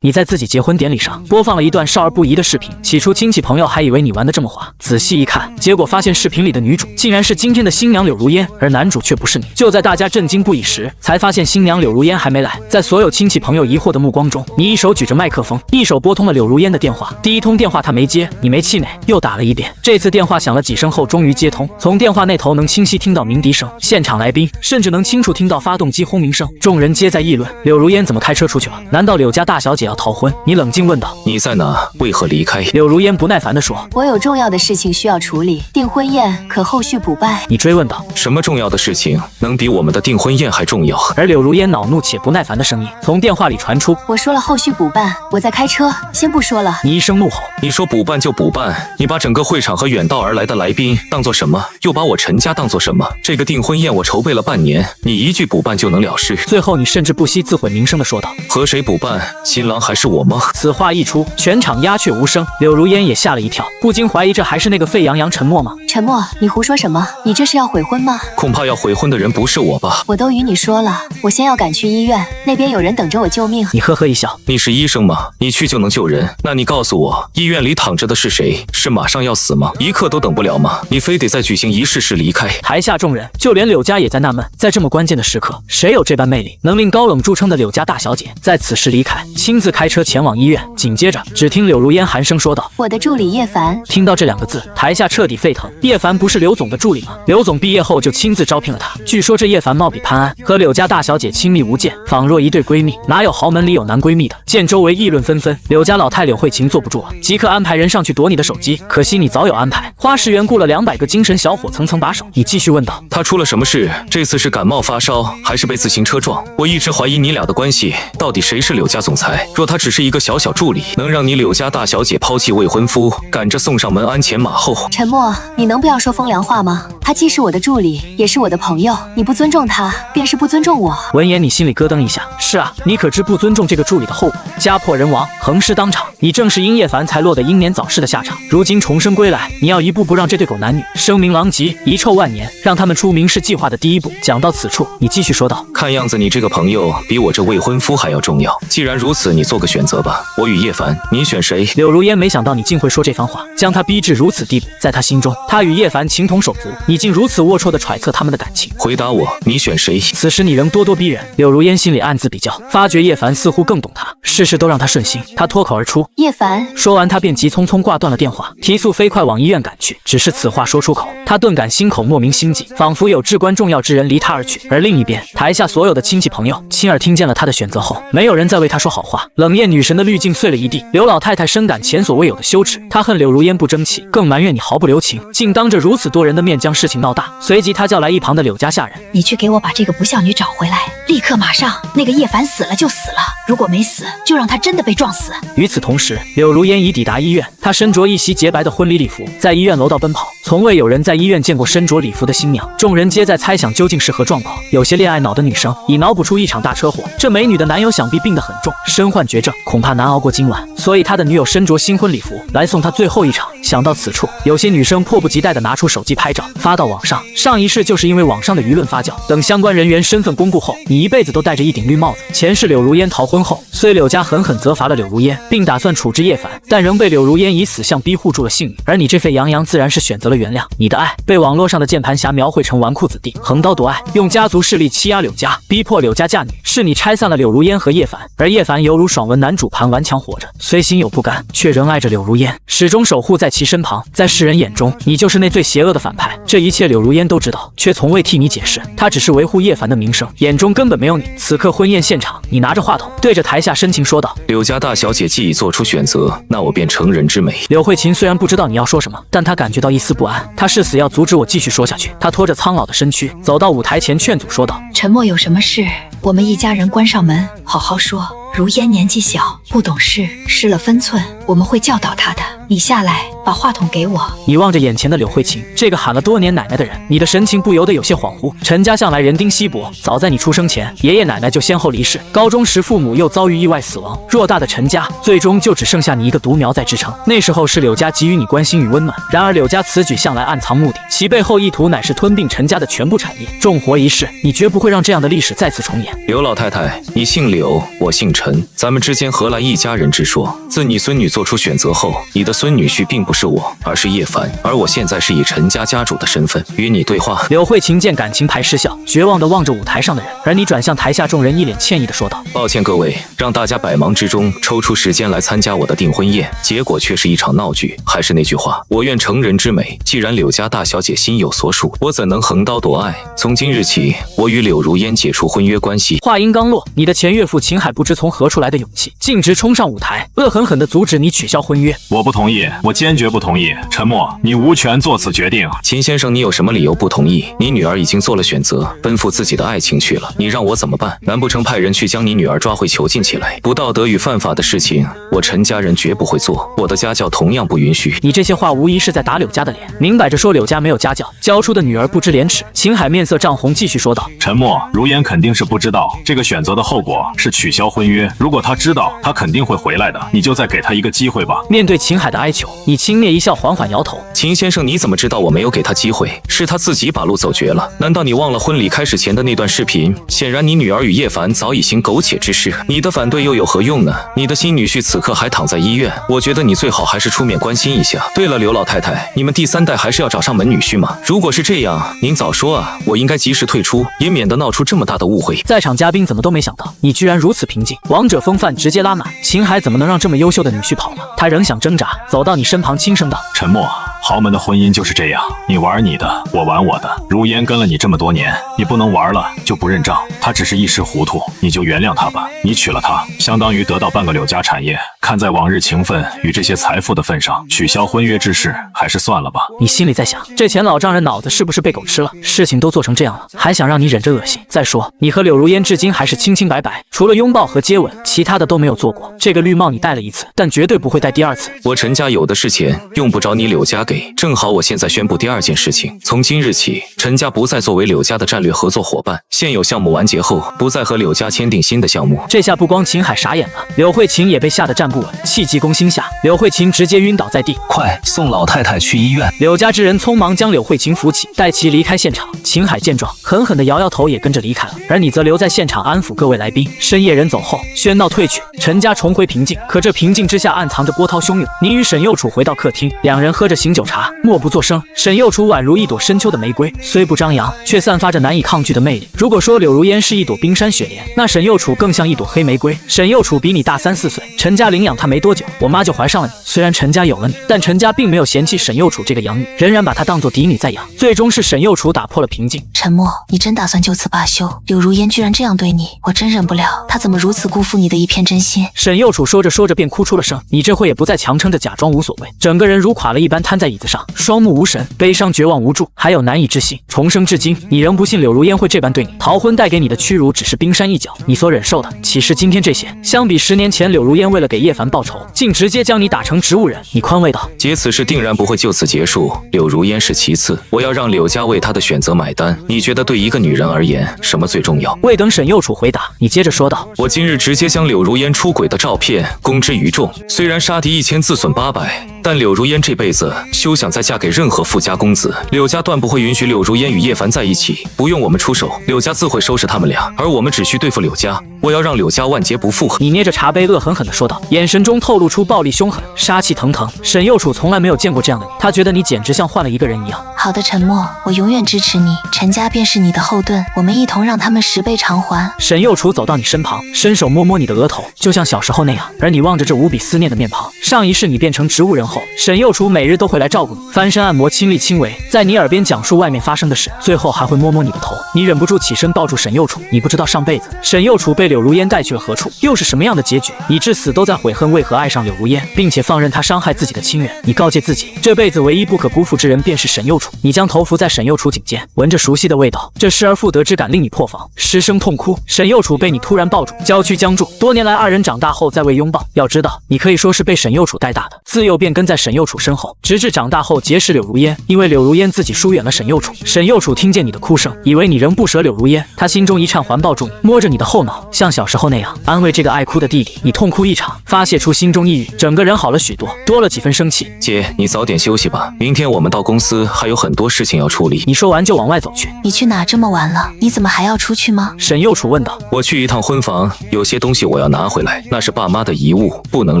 你在自己结婚典礼上播放了一段少儿不宜的视频，起初亲戚朋友还以为你玩得这么滑，仔细一看，结果发现视频里的女主竟然是今天的新娘柳如烟，而男主却不是你。就在大家震惊不已时，才发现新娘柳如烟还没来。在所有亲戚朋友疑惑的目光中，你一手举着麦克风，一手拨通了柳如烟的电话。第一通电话她没接，你没气馁，又打了一遍。这次电话响了几声后，终于接通。从电话那头能清晰听到鸣笛声，现场来宾甚至能清楚听到发动机轰鸣声。众人皆在议论柳如烟怎么开车出去了？难道柳家大小姐要逃婚？你冷静问道。你在哪？为何离开？柳如烟不耐烦地说。我有重要的事情需要处理，订婚宴可后续补办？你追问道。什么重要的事情能比我们的订婚宴还重要？而柳如烟恼怒且不耐烦的声音从电话里传出。我说了后续补办，我在开车，先不说了。你一声怒吼。你说补办就补办，你把整个会场和远道而来的来宾当做什么？又把我陈家当做什么？这个订婚宴我筹备了半年，你一句补办就能了事？最后你甚至不惜自毁名声地说道。和谁补办？新郎还是我吗？此话一出，全场鸦雀无声。柳如烟也吓了一跳，不禁怀疑这还是那个沸羊羊陈默吗？陈默，你胡说什么？你这是要悔婚吗？恐怕要悔婚的人不是我吧？我都与你说了，我先要赶去医院，那边有人等着我救命。你呵呵一笑。你是医生吗？你去就能救人？那你告诉我，医院里躺着的是谁？是马上要死吗？一刻都等不了吗？你非得在举行仪式时离开？台下众人，就连柳家也在纳闷，在这么关键的时刻，谁有这般魅力，能令高冷著称的柳家大小姐在此时离开，亲自开车前往医院？紧接着，只听柳如烟寒声说道：“我的助理叶凡。”听到这两个字，台下彻底沸腾。叶凡不是刘总的助理吗？刘总毕业后就亲自招聘了他。据说这叶凡貌比潘安，和柳家大小姐亲密无间，仿若一对闺蜜。哪有豪门里有男闺蜜的？见周围议论纷纷，柳家老太柳慧琴坐不住了，即刻安排人上去夺你的手机。可惜你早有安排，花10元雇了200个精神小伙层层把守。你继续问道：“他出了什么事？这次是感冒发烧，还是被自行车撞？我一直怀疑你俩的关系，到底谁是柳家总裁？若他只是一个小小助理，能让你柳家大小姐抛弃未婚夫，赶着送上门鞍前马后？”陈默，你能不要说风凉话吗？他既是我的助理，也是我的朋友，你不尊重他，便是不尊重我。闻言，你心里咯噔一下。是啊，你可知不尊重这个助理的后果？家破人亡，横尸当场。你正是因叶凡才落得英年早逝的下场。如今重生归来，你要一步步让这对狗男女声名狼藉，遗臭万年，让他们出明示计划的第一步。讲到此处，你继续说道：“看样子你这个朋友比我这未婚夫还要重要。既然如此，你做个选择吧，我与叶凡，你选谁？”柳如烟没想到你竟会说这番话，将他逼至如此地步。在他心中，他与叶凡情同手足，你竟如此龌龊地揣测他们的感情。回答我，你选谁？此时你仍咄咄逼人。柳如烟心里暗自比较，发觉叶凡似乎更懂他，事事都让他顺心。他脱口而出：“叶凡。”说完，他便急匆匆挂断了电话，提速飞快往医院赶去。只是此话说出口，他顿感心口莫名心悸，仿佛有至关重要之人离他而去。而另一边，台下所有的亲戚朋友亲耳听见了他的选择后，没有人再为他说好话。冷艳女神的滤镜碎了一地，刘老太太深感前所未有的羞耻，她恨柳如烟不争气，更埋怨你毫不留情，竟当着如此多人的面将事情闹大。随即他叫来一旁的柳家下人：“你去给我把这个不孝女找回来，立刻马上！那个叶凡死了就死了，如果没死，就让他真的被撞死。”与此同时，柳如烟已抵达医院，她身着一袭洁白的婚礼礼服，在医院楼道奔跑。从未有人在医院见过身着礼服的新娘，众人皆在猜想究竟是何状况。有些恋爱脑的女生已脑补出一场大车祸，这美女的男友想必病得很重，身患绝症，恐怕难熬过今晚，所以她的女友身着新婚礼服来送她最后一场。想到此处，有些女生迫不及待地拿出手机拍照发到网上。上一世就是因为网上的舆论发酵，等相关人员身份公布后，你一辈子都戴着一顶绿帽子。前世柳如烟逃婚后，虽柳家狠狠责罚了柳如烟，并打算处置叶凡，但仍被柳如烟以死相逼护住了性命。而你这沸羊羊自然是选择了原谅。你的爱被网络上的键盘侠描绘成纨绔子弟横刀夺爱，用家族势力欺压柳家，逼迫柳家嫁女。是你拆散了柳如烟和叶凡，而叶凡犹如爽文男主盘顽强活着，虽心有不甘，却仍爱着柳如烟，始终守护在其身旁。在世人眼中，你就是那最邪恶的反派。这一切柳如烟都知道，却从未替你解释。她只是维护叶凡的名声，眼中根本没有你。此刻婚宴现场，你拿着话筒对着台下深情说道：“柳家大小姐既已做出选择，那我便成人之美。”柳慧琴虽然不知道你要说什么，但她感觉到一丝不安，她誓死要阻止我继续说下去。她拖着苍老的身躯走到舞台前劝阻说道：“陈默有什么事，我们一家人关上门好好说。如烟年纪小，不懂事，失了分寸，我们会教导她的。你下来把话筒给我。你望着眼前的柳慧琴，这个喊了多年奶奶的人，你的神情不由得有些恍惚。陈家向来人丁稀薄，早在你出生前，爷爷奶奶就先后离世，高中时父母又遭遇意外死亡，偌大的陈家最终就只剩下你一个独苗在支撑。那时候是柳家给予你关心与温暖，然而柳家此举向来暗藏目的，其背后意图乃是吞并陈家的全部产业。重活一世，你绝不会让这样的历史再次重演。刘老太太，你姓柳，我姓陈，咱们之间何来一家人之说？自你孙女做出选择后，你的孙女婿并不是我，而是叶凡，而我现在是以陈家家主的身份与你对话。柳慧琴见感情牌失效，绝望地望着舞台上的人，而你转向台下众人，一脸歉意地说道：抱歉各位，让大家百忙之中抽出时间来参加我的订婚宴，结果却是一场闹剧。还是那句话，我愿成人之美，既然柳家大小姐心有所属，我怎能横刀夺爱？从今日起，我与柳如烟解除婚约关系。话音刚落，你的前岳父秦海不知从何处来的勇气，径直冲上舞台，恶狠狠地阻止你取消婚约。我不同意，我坚决不同意。陈默，你无权做此决定。秦先生，你有什么理由不同意？你女儿已经做了选择，奔赴自己的爱情去了，你让我怎么办？难不成派人去将你女儿抓回囚禁起来？不道德与犯法的事情，我陈家人绝不会做，我的家教同样不允许。你这些话无疑是在打柳家的脸，明摆着说柳家没有家教，教出的女儿不知廉耻。秦海面色涨红，继续说道：陈默，如烟肯定是不知道这个选择的后果是取消婚约，如果他知道，他肯定会回来的，你就再给他一个机会吧。面对秦海的哀求，你轻蔑一笑，缓缓摇头。秦先生，你怎么知道我没有给他机会？是他自己把路走绝了。难道你忘了婚礼开始前的那段视频？显然你女儿与叶凡早已行苟且之事，你的反对又有何用呢？你的新女婿此刻还躺在医院，我觉得你最好还是出面关心一下。对了，刘老太太，你们第三代还是要找上门女婿吗？如果是这样，您早说啊，我应该及时退出，也免得闹出这么大的误会。在场嘉宾怎么都没想到，你居然如此平静，王者风范直接拉满。秦海怎么能让这么优秀的女婿跑呢？他仍想挣扎，走到你身旁轻声道：陈默，豪门的婚姻就是这样，你玩你的，我玩我的。如烟跟了你这么多年，你不能玩了就不认账，他只是一时糊涂，你就原谅他吧。你娶了她，相当于得到半个柳家产业，看在往日情分与这些财富的份上，取消婚约之事还是算了吧。你心里在想，这钱老丈人脑子是不是被狗吃了？事情都做成这样了，还想让你忍着恶心？再说，你和柳如烟至今还是清清白白，除了拥抱和接吻，其他的都没有做过。这个绿帽你戴了一次，但绝对不会戴第二次。我陈家有的是钱，用不着你柳家给。正好我现在宣布第二件事情，从今日起，陈家不再作为柳家的战略合作伙伴，现有项目完结后，不再和柳家签订新的项目。这下不光秦海傻眼了，柳慧琴也被吓得站不稳，气急攻心下，柳慧琴直接晕倒在地。快送老太太去医院！柳家之人匆忙将柳慧琴扶起，带其离开现场。秦海见状，狠狠地摇摇头，也跟着离开了。而你则留在现场安抚各位来宾。深夜人走后，喧闹退去，陈家重回平静。可这平静之下暗藏着波涛汹涌。你与沈幼楚回到客厅，两人喝着醒酒茶，默不作声。沈幼楚宛如一朵深秋的玫瑰，虽不张扬，却散发着难以抗拒的魅力。如果说柳如烟是一朵冰山雪莲，那沈幼楚更像一朵黑玫瑰。沈幼楚比你大3、4岁，陈家领养她没多久，我妈就怀上了你。虽然陈家有了你，但陈家并没有嫌弃沈幼楚这个养女，仍然把她当作嫡女在养。最终是沈幼楚打破了平静。陈默，你真打算就此罢休？柳如烟居然这样对你，我真忍不了。她怎么如此辜负你的一片真心？沈幼楚说着说着便哭出了声。你这会也不再强撑着假装无所谓，整个人如垮了一般瘫在椅子上，双目无神，悲伤绝望无助，还有难以置信。重生至今，你仍不信柳如烟会这般对你。逃婚带给你的屈辱只是冰山一角，你所忍受的岂是今天这些？相比10年前柳如烟为了给叶凡报仇，竟直接将你打成植物人，你宽慰道：结此事定然不会就此结束，柳如烟是其次，我要让柳家为她的选择买单。你觉得对一个女人而言，什么最重要？未等沈幼楚回答，你接着说道：我今日直接将柳如烟出轨的照片公之于众。虽然杀敌1000自损800，但柳如烟这辈子休想再嫁给任何富家公子，柳家断不会允许柳如烟与叶凡在一起。不用我们出手，柳家自会收拾他们俩，而我们只需对付柳家。我要让柳家万劫不复。你捏着茶杯恶狠狠地说道，眼神中透露出暴力凶狠，杀气腾腾。沈幼楚从来没有见过这样的你，他觉得你简直像换了一个人一样。好的，陈默，我永远支持你，陈家便是你的后盾，我们一同让他们10倍偿还。沈幼楚走到你身旁，伸手摸摸你的额头，就像小时候那样。而你望着这无比思念的面庞，上一世你变成植物人后，沈幼楚每日都会来照顾你，翻身按摩，亲力亲为，在你耳边讲述外面发生的事，最后还会摸摸你的头。你忍不住起身抱住沈幼楚，你不知道上辈子沈幼楚被柳如烟带去了何处，又是什么样的结局，你至死都在悔恨为何爱上柳如烟，并且放任她伤害自己的亲人。你告诫自己，这辈子唯一不可辜负之人便是沈幼楚。你将头伏在沈幼楚颈间，闻着熟悉的味道，这失而复得之感令你破防，失声痛哭。沈幼楚被你突然抱住，娇躯僵住。多年来二人长大后再未拥抱，要知道你可以说是被沈幼楚带大的，自幼便跟在沈幼楚身后，直至长大后结识柳如烟。因为柳如烟自己疏远了沈幼楚，沈幼楚听见你的哭声，以为你仍不舍柳如烟，他心中一颤，环抱住你，摸着你的后脑，像小时候那样安慰这个爱哭的弟弟。你痛哭一场，发泄出心中抑郁，整个人好了许多，多了几分生气。姐，你早点休息吧，明天我们到公司还有很多事情要处理。你说完就往外走去。你去哪这么晚了？你怎么还要出去吗？沈幼楚问道。我去一趟婚房，有些东西我要拿回来，那是爸妈的遗物，不能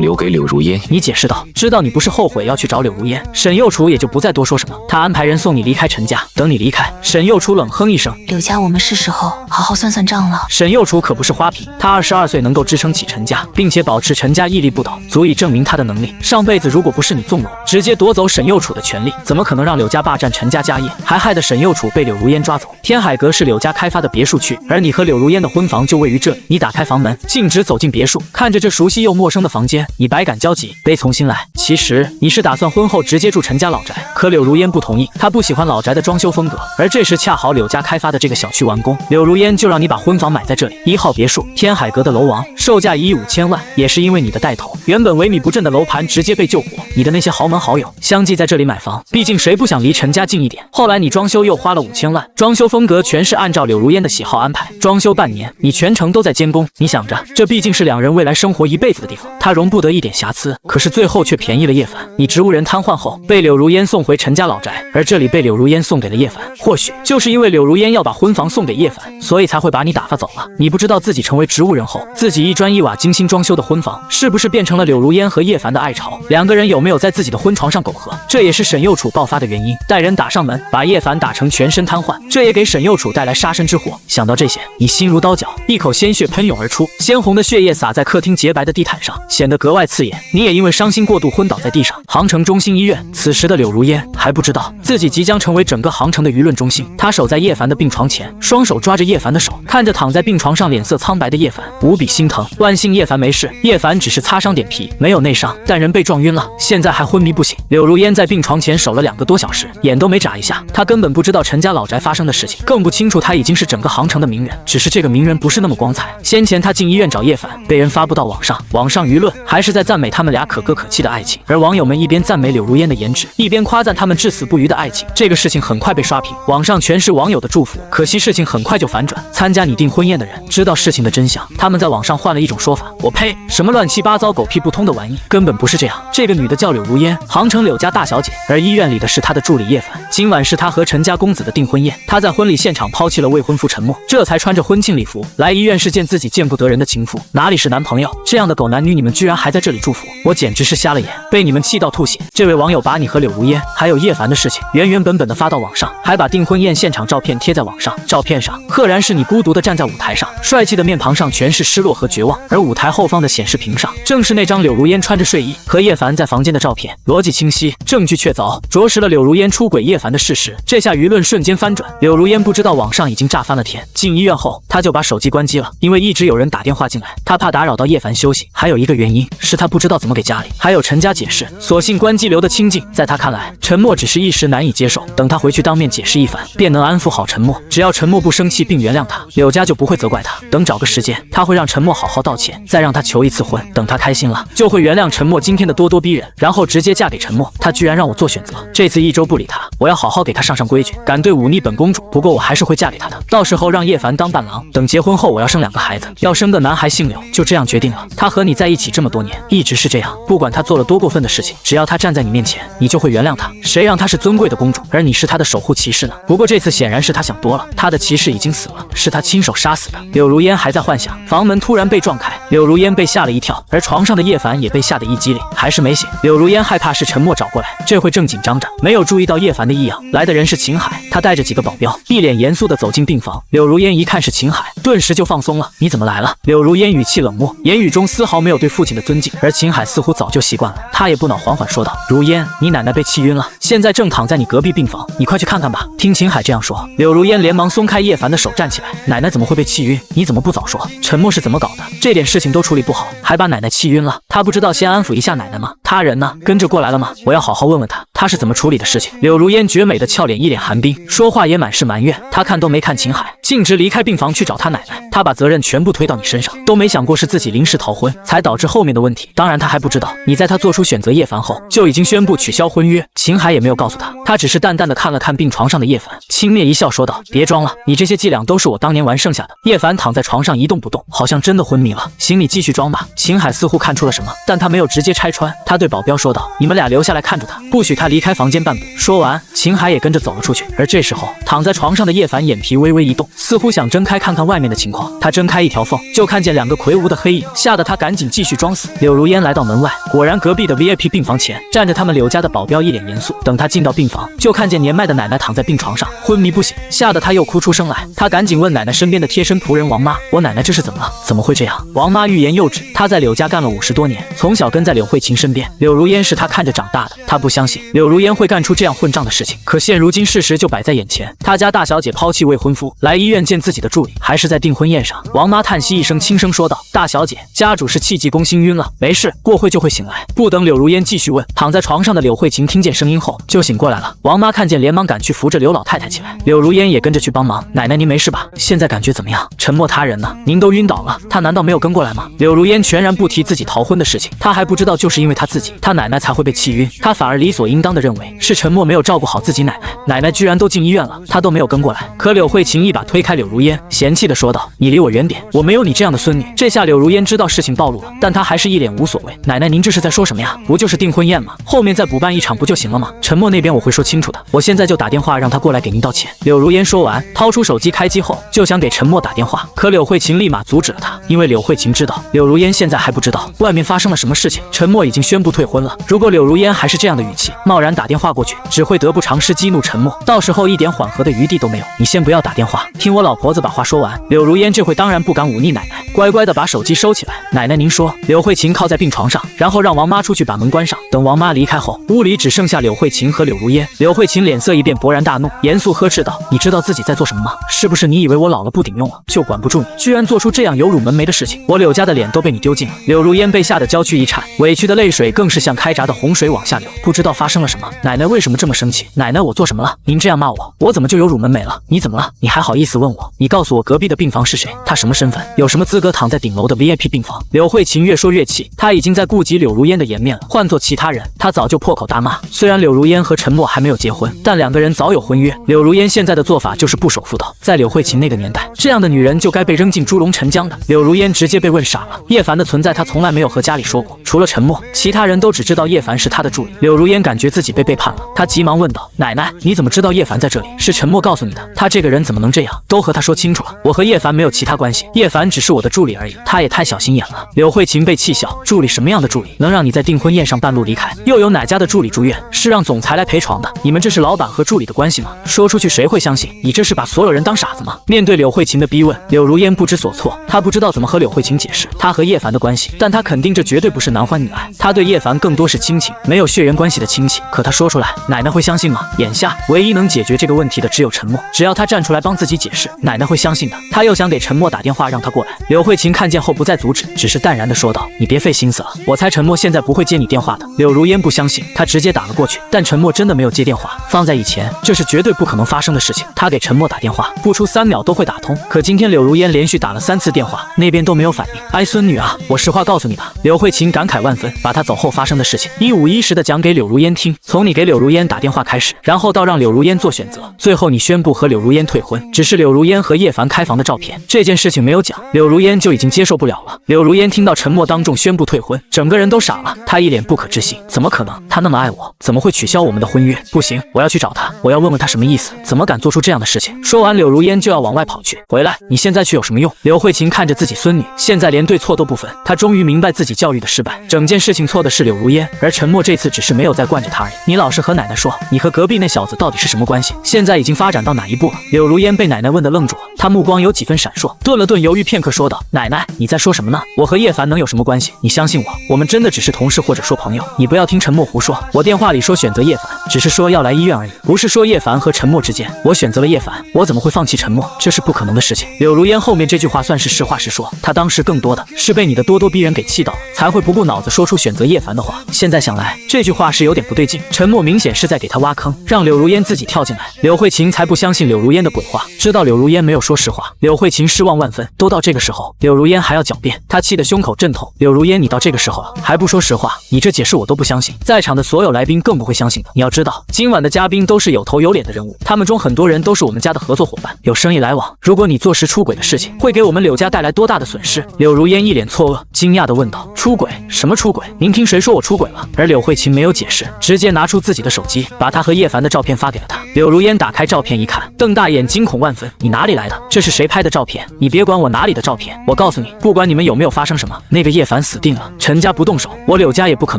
留给柳如烟。你解释道。知道你不是后悔要去找柳如烟，沈幼楚也就不再多说什么。他安排人送你离开陈家，等你离开。沈幼楚冷哼一声，柳家，我们是时候好好算算账了。沈幼楚可不是花瓶，他22岁能够支撑起陈家，并且保持陈家屹立不倒，足以证明他的能力。上辈子如果不是你纵容，直接夺走沈幼楚的权利，怎么可能让柳家霸占陈家家业，还害得沈幼楚被柳如烟抓走？天海阁是柳家开发的别墅区，而你和柳如烟的婚房就位于这里。你打开房门，径直走进别墅，看着这熟悉又陌生的房间，你百感交集，得重新来。其实你是打算婚后直接住陈家老宅，可柳如烟不同意，她不喜欢老宅的装修风格。而这时恰好柳家开发的这个小区完工，柳如烟就让你把婚房买在这里。1号别墅，天海阁的楼王，售价1亿5000万，也是因为你的带头，原本萎靡不振的楼盘直接被救活。你的那些豪门好友相继在这里买房，毕竟谁不想离陈家近一点？后来你装修又花了5000万，装修风格全是按照柳如烟的喜好安排。装修半年，你全程都在监工。你想着，这毕竟是两人未来生活一辈子的地方，它容不得一点瑕疵。可是最后却便宜了叶凡。你植物人瘫痪后，被柳如烟送回陈家老宅，而这里被柳如烟送给了叶凡。或许就是因为柳如烟要把婚房送给叶凡，所以才会把你打发走了。你不知道自己成为植物人后，自己一砖一瓦精心装修的婚房，是不是变成了柳如烟和叶凡的爱巢？两个人有没有在自己的婚床上苟合？这也是沈幼楚爆发的原因。带人打上门，把叶凡打成全身瘫痪，这也给沈幼楚带来杀身之祸。想到这些，你心如刀绞，一口鲜血喷涌而出，鲜红的血液洒在客厅洁白的地毯上，显得格外刺眼。你也因为伤心过度昏倒在地上。杭城中心医院，此时的柳如烟还不知道自己即将成为整个杭城的舆论中心。她守在叶凡的病床前，双手抓着叶凡的手，看着躺在病床上脸色苍白的叶凡，无比心疼。万幸叶凡没事，叶凡只是擦伤点皮，没有内伤，但人被撞晕了，现在还昏迷不醒。柳如烟在病床前守了2个多小时，眼都没眨一下。她根本不知道陈家老宅发生的事情，更不清楚他已经是整个杭城的名人，只是这个名人不是那么光彩。先前他进医院找叶凡，被人发布到网上，网上舆论还是在赞美他们俩可歌可泣的爱情，而网友们一边赞美柳如烟的颜值，一边夸赞他们至死不渝的爱情。这个事情很快被刷屏，网上全是网友的祝福。可惜事情很快就反转，参加拟订婚宴的人知道事情的真相，他们在网上换了一种说法。我呸，什么乱七八糟狗屁不通的玩意，根本不是这样。这个女的叫柳如烟，杭城柳家大小姐，而医院里的是她的助理叶凡。今晚是她和陈家公子的订婚宴，她在婚礼现场抛弃了未婚夫陈默，这才穿着婚庆礼服来医院，是见自己见不得人的情妇，哪里是男朋友？这样的狗男女你们居然还在这里祝福，我简直是瞎了眼，被你们气到吐血。这位网友把你和柳如烟还有叶凡的事情原本的发到网上，还把订婚宴现场照片贴在网上。照片上赫然是你孤独的站在舞台上，帅气的面庞上全是失落和绝望，而舞台后方的显示屏上正是那张柳如烟穿着睡衣和叶凡在房间的照片，逻辑清晰，证据确凿，着实了柳如烟出轨叶凡的事实。这下舆论瞬间翻转，柳如烟不知道网上已经炸翻了天。进医院后，她就把手机关机了，因为一直有人打电话进来，她怕打扰到叶凡休息。还有一个原因是她不知道怎么给家里还有陈家解释，索性关机留得清静。在她看来，陈默只是一时难以接受，等她回去当面解释一番，便能安抚好陈默。只要陈默不生气并原谅她，柳家就不会责怪她。等找个时间，她会让陈默好好道歉，再让他求一次婚。等她开心了，就会原谅陈默今天的咄咄逼人，然后直接嫁给陈默。她居然让我做选择，这次1周不理她，我要好好给她上规矩。敢对忤逆本公主，不过我还是会嫁给她的。到时候让叶凡当伴郎，等结婚后我要生2个孩子，要生个男孩姓柳。就这样决定了。他和你在一起这么多年，一直是这样，不管他做了多过分的事情，只要他站在你面前，你就会原谅他。谁让他是尊贵的公主，而你是他的守护骑士呢？不过这次显然是他想多了，他的骑士已经死了，是他亲手杀死的。柳如烟还在幻想，房门突然被撞开，柳如烟被吓了一跳，而床上的叶凡也被吓得一激灵，还是没醒。柳如烟害怕是陈默找过来，这会正紧张着，没有注意到叶凡的异样。来的人是秦海，他带着几个保镖，一脸严肃地走进病房。柳如烟一看是秦海，顿时就放松了。你怎么来了？柳如烟语气冷漠，言语中丝毫没有对父亲的尊敬，而秦海似乎早就习惯了，他也不恼，缓缓说道：如烟，你奶奶被气晕了，现在正躺在你隔壁病房，你快去看看吧。听秦海这样说，柳如烟连忙松开叶凡的手，站起来。奶奶怎么会被气晕？你怎么不早说？陈默是怎么搞的？这点事情都处理不好，还把奶奶气晕了。他不知道先安抚一下奶奶吗？他人呢？跟着过来了吗？我要好好问问他是怎么处理的事情。柳如烟绝美的俏脸一脸寒冰，说话也满是埋怨。他看都没看秦海，径直离开病房去找他奶奶。他把责任全部推到你身上，都没想过是自己临时逃婚才导致后面的问题。当然他还不知道，你在他做出选择叶凡后，就已经宣布取消婚约。秦海也没有告诉他，他只是淡淡的看了看病床上的叶凡，轻蔑一笑说道：“别装了，你这些伎俩都是我当年玩剩下的。”叶凡躺在床上一动不动，好像真的昏迷了。行，你继续装吧。秦海似乎看出了什么，但他没有直接拆穿，他对保镖说道：“你们俩留下来看住他，不许他离开房间半步。”说完，秦海也跟着走了出去。而这时候，躺在床上的叶凡眼皮微微一动，似乎想睁开看看外面的情况。他睁开一条缝，就看见2个魁梧的黑影，吓得他赶紧继续装死。柳如烟来到门外，果然隔壁的 VIP 病房前站着他们柳家的保镖，一脸严肃。等他进到病房，就看见年迈的奶奶躺在病床上昏迷不醒，吓得他又哭出声来。他赶紧问奶奶身边的贴身仆人王妈：“我奶奶这是怎么了？怎么会这样？”王妈欲言又止，她在柳家干了50多年，从小跟在柳慧琴身边，柳如烟是她看着长大的。她不相信柳如烟会干出这样混账的事情，可现如今事实就摆在眼前，她家大小姐抛弃未婚夫来医院见自己的助理，还是在订婚宴上。王妈叹息一声，轻声说道：“大小姐，家主是气急攻心晕了，没事，过会就会醒来。”不等柳如烟继续问，躺在床上的柳慧琴听见声音后就醒过来了。王妈看见连忙赶去扶着柳老太太起来，柳如烟也跟着去帮忙。“奶奶您没事吧？现在感觉怎么样？沉默他人呢？您都晕倒了，他难道没有跟过来吗？”柳如烟全然不提自己逃婚的事情，她还不知道就是因为她自己，她奶奶才会被气晕，她反而理所应当的认为是沉默没有照顾好自己奶奶，奶奶居然都进医院了，她都没有跟过来。可柳慧琴一把推开柳如烟，嫌弃的说道：“你离我远点，我没有你这样的孙女。”这下柳如烟知道事情暴露了，但她还是一脸无所谓。“奶奶您这是在说什么呀？不就是订婚宴吗？后面再补办一场不就行了吗？沉默那边我会说清楚的，我现在就打电话让他过来给您道歉。”柳如烟说完，掏出手机开机后就想给沉默打电话，可柳慧琴立马阻止了他，因为柳慧琴知道柳如烟现在还不知道外面发生了什么事情，沉默已经宣布退婚了。如果柳如烟还是这样的语气，贸然打电话过去，只会得不偿失，激怒沉默，到时候一点缓和的余地都没有。你先不要打电话，听我老婆子把话说完。柳如烟这会当然不敢忤逆奶奶，乖乖的把手机收起来。“奶奶您说。”柳慧琴靠在病床上，然后让王妈出去把门关上。等王妈离开后，屋里只剩下柳慧琴和柳如烟。柳慧琴脸色一变，勃然大怒，严肃呵斥道：“你知道自己在做什么吗？是不是你以为我老了不顶用了，就管不住你，居然做出这样有辱门楣的事情？我柳家的脸都被你丢尽了。”柳如烟被吓得娇躯一颤，委屈的泪水更是像开闸的洪水往下流。不知道发生了什么，奶奶为什么这么生气？奶奶我做什么了？您这样骂我，我怎么就有辱门楣了？你怎么了？你还好意思问我？你告诉我隔壁的病房是谁？他什么身份？有什么资格躺在顶楼的 VIP 病房？柳慧琴越说越气，她已经在顾及柳如烟的颜面了，换做其他人，她早就破口大骂。虽然柳如烟和沉默还没有结婚，但2个人早有婚约。柳如烟现在的做法就是不守妇道，在柳慧琴那个年代，这样的女人就该被扔进猪笼陈江的。柳如烟直接被问傻了，叶凡的存在她从来没有和家里说过，除了沉默，其他人都只知道叶凡是她的助理。柳如烟感觉自己被背叛了，她急忙问道：“奶奶，你怎么知道叶凡在这里？是沉默告诉你的？他这个人怎么能这样？都和他说清楚了，我和叶凡没有其他关系，叶凡只是我的助理而已。”他也太小心眼了。柳慧琴被气笑，助理什么样的助理能让你在订婚宴上半路离开？又有哪家的助理住院是让总裁来陪床的？你们这是老板和助理的关系吗？说出去谁会相信？你这是把所有人当傻子吗？面对柳慧琴的逼问，柳如烟不知所措，她不知道怎么和柳慧琴解释她和叶凡的关系，但她肯定这绝对不是男欢女爱，她对叶凡更多是亲情，没有血缘关系的亲戚。可她说出来，奶奶会相信吗？眼下唯一能解决这个问题的只有沉默，只要他站出来帮自己解释，奶奶会相信的。他又想给沉默打电话让他过来，柳慧琴看见后不再阻止，只是淡然地说道：“你别费心思了，我猜沉默现在不会接你电话的。”柳如烟不相信，她直接打了过去，但沉默真的没有接电话。放在以前，这是绝对不可能发生的事情。她给沉默打电话，不出3秒都会打通，可今天柳如烟连续打了3次电话，那边都没有反应。哎，孙女啊，我实话告诉你吧。柳慧琴感慨万分，把她走后发生的事情一五一十地讲给柳如烟听，从你给柳如烟打电话开始，然后到让柳如烟做选择，最后你宣布和柳如烟退婚，只是柳如烟和叶凡开房的照片，这件事情没有讲，柳如烟就已经接受不了了。柳如烟听到沉默当众宣布退婚，整个人都傻了，她一脸不可置信，怎么可能？他那么爱我，怎么会取消我们的婚约？不行，我要去找他，我要问问他什么意思，怎么敢做出这样的事情？说完，柳如烟就要往外跑去。回来，你现在去有什么用？柳慧琴看着自己孙女，现在连对错都不分，她终于明白自己教育的失败，整件事情错的是柳如烟，而沉默这次只是没有再惯着她而已。你老实和奶奶说，你和隔壁那小子到底是什么关系？现在已经发展到哪一步了？柳如烟被奶奶问得愣住了，她目光有几分闪烁，顿了顿，犹豫片刻，说道：“奶奶，你在说什么呢？我和叶凡能有什么关系？你相信我，我们真的只是同事或者说朋友，你不要听沉默胡说。我电话里说选择叶凡，只是说要来医院而已，不是说叶凡和沉默之间。我选择了叶凡，我怎么会放弃沉默？这是不可能的事情。”柳如烟后面这句话算是实话实说，她当时更多的是被你的咄咄逼人给气到了，才会不顾脑子说出选择叶凡的话。现在想来，这句话是有点不对劲。陈默明显是在给他挖坑，让柳如烟自己跳进来。柳慧琴才不相信柳如烟的鬼话，知道柳如烟没有说实话，柳慧琴失望万分。都到这个时候，柳如烟还要狡辩，她气得胸口阵痛。柳如烟，你到这个时候了还不说实话，你这解释我都不相信，在场的所有来宾更不会相信的。你要知道，今晚的嘉宾都是有头有脸的人物，他们中很多人都是我们家的合作伙伴，有生意来往。如果你坐实出轨的事情，会给我们柳家带来多大的损失？柳如烟一脸错愕，惊讶地问道：“出轨？什么出轨？您听谁说我出轨了？”而柳慧琴没有解释，直接拿出自己的手机，把她和叶凡的照片发给了他。柳如烟打开照片一看，瞪大眼，惊恐万分：“你哪里来的？这是谁拍的照片？你别管我哪里的照片，我告诉你，不管你们有没有发生什么，那个叶凡死定了。陈家不动手，我柳家也不可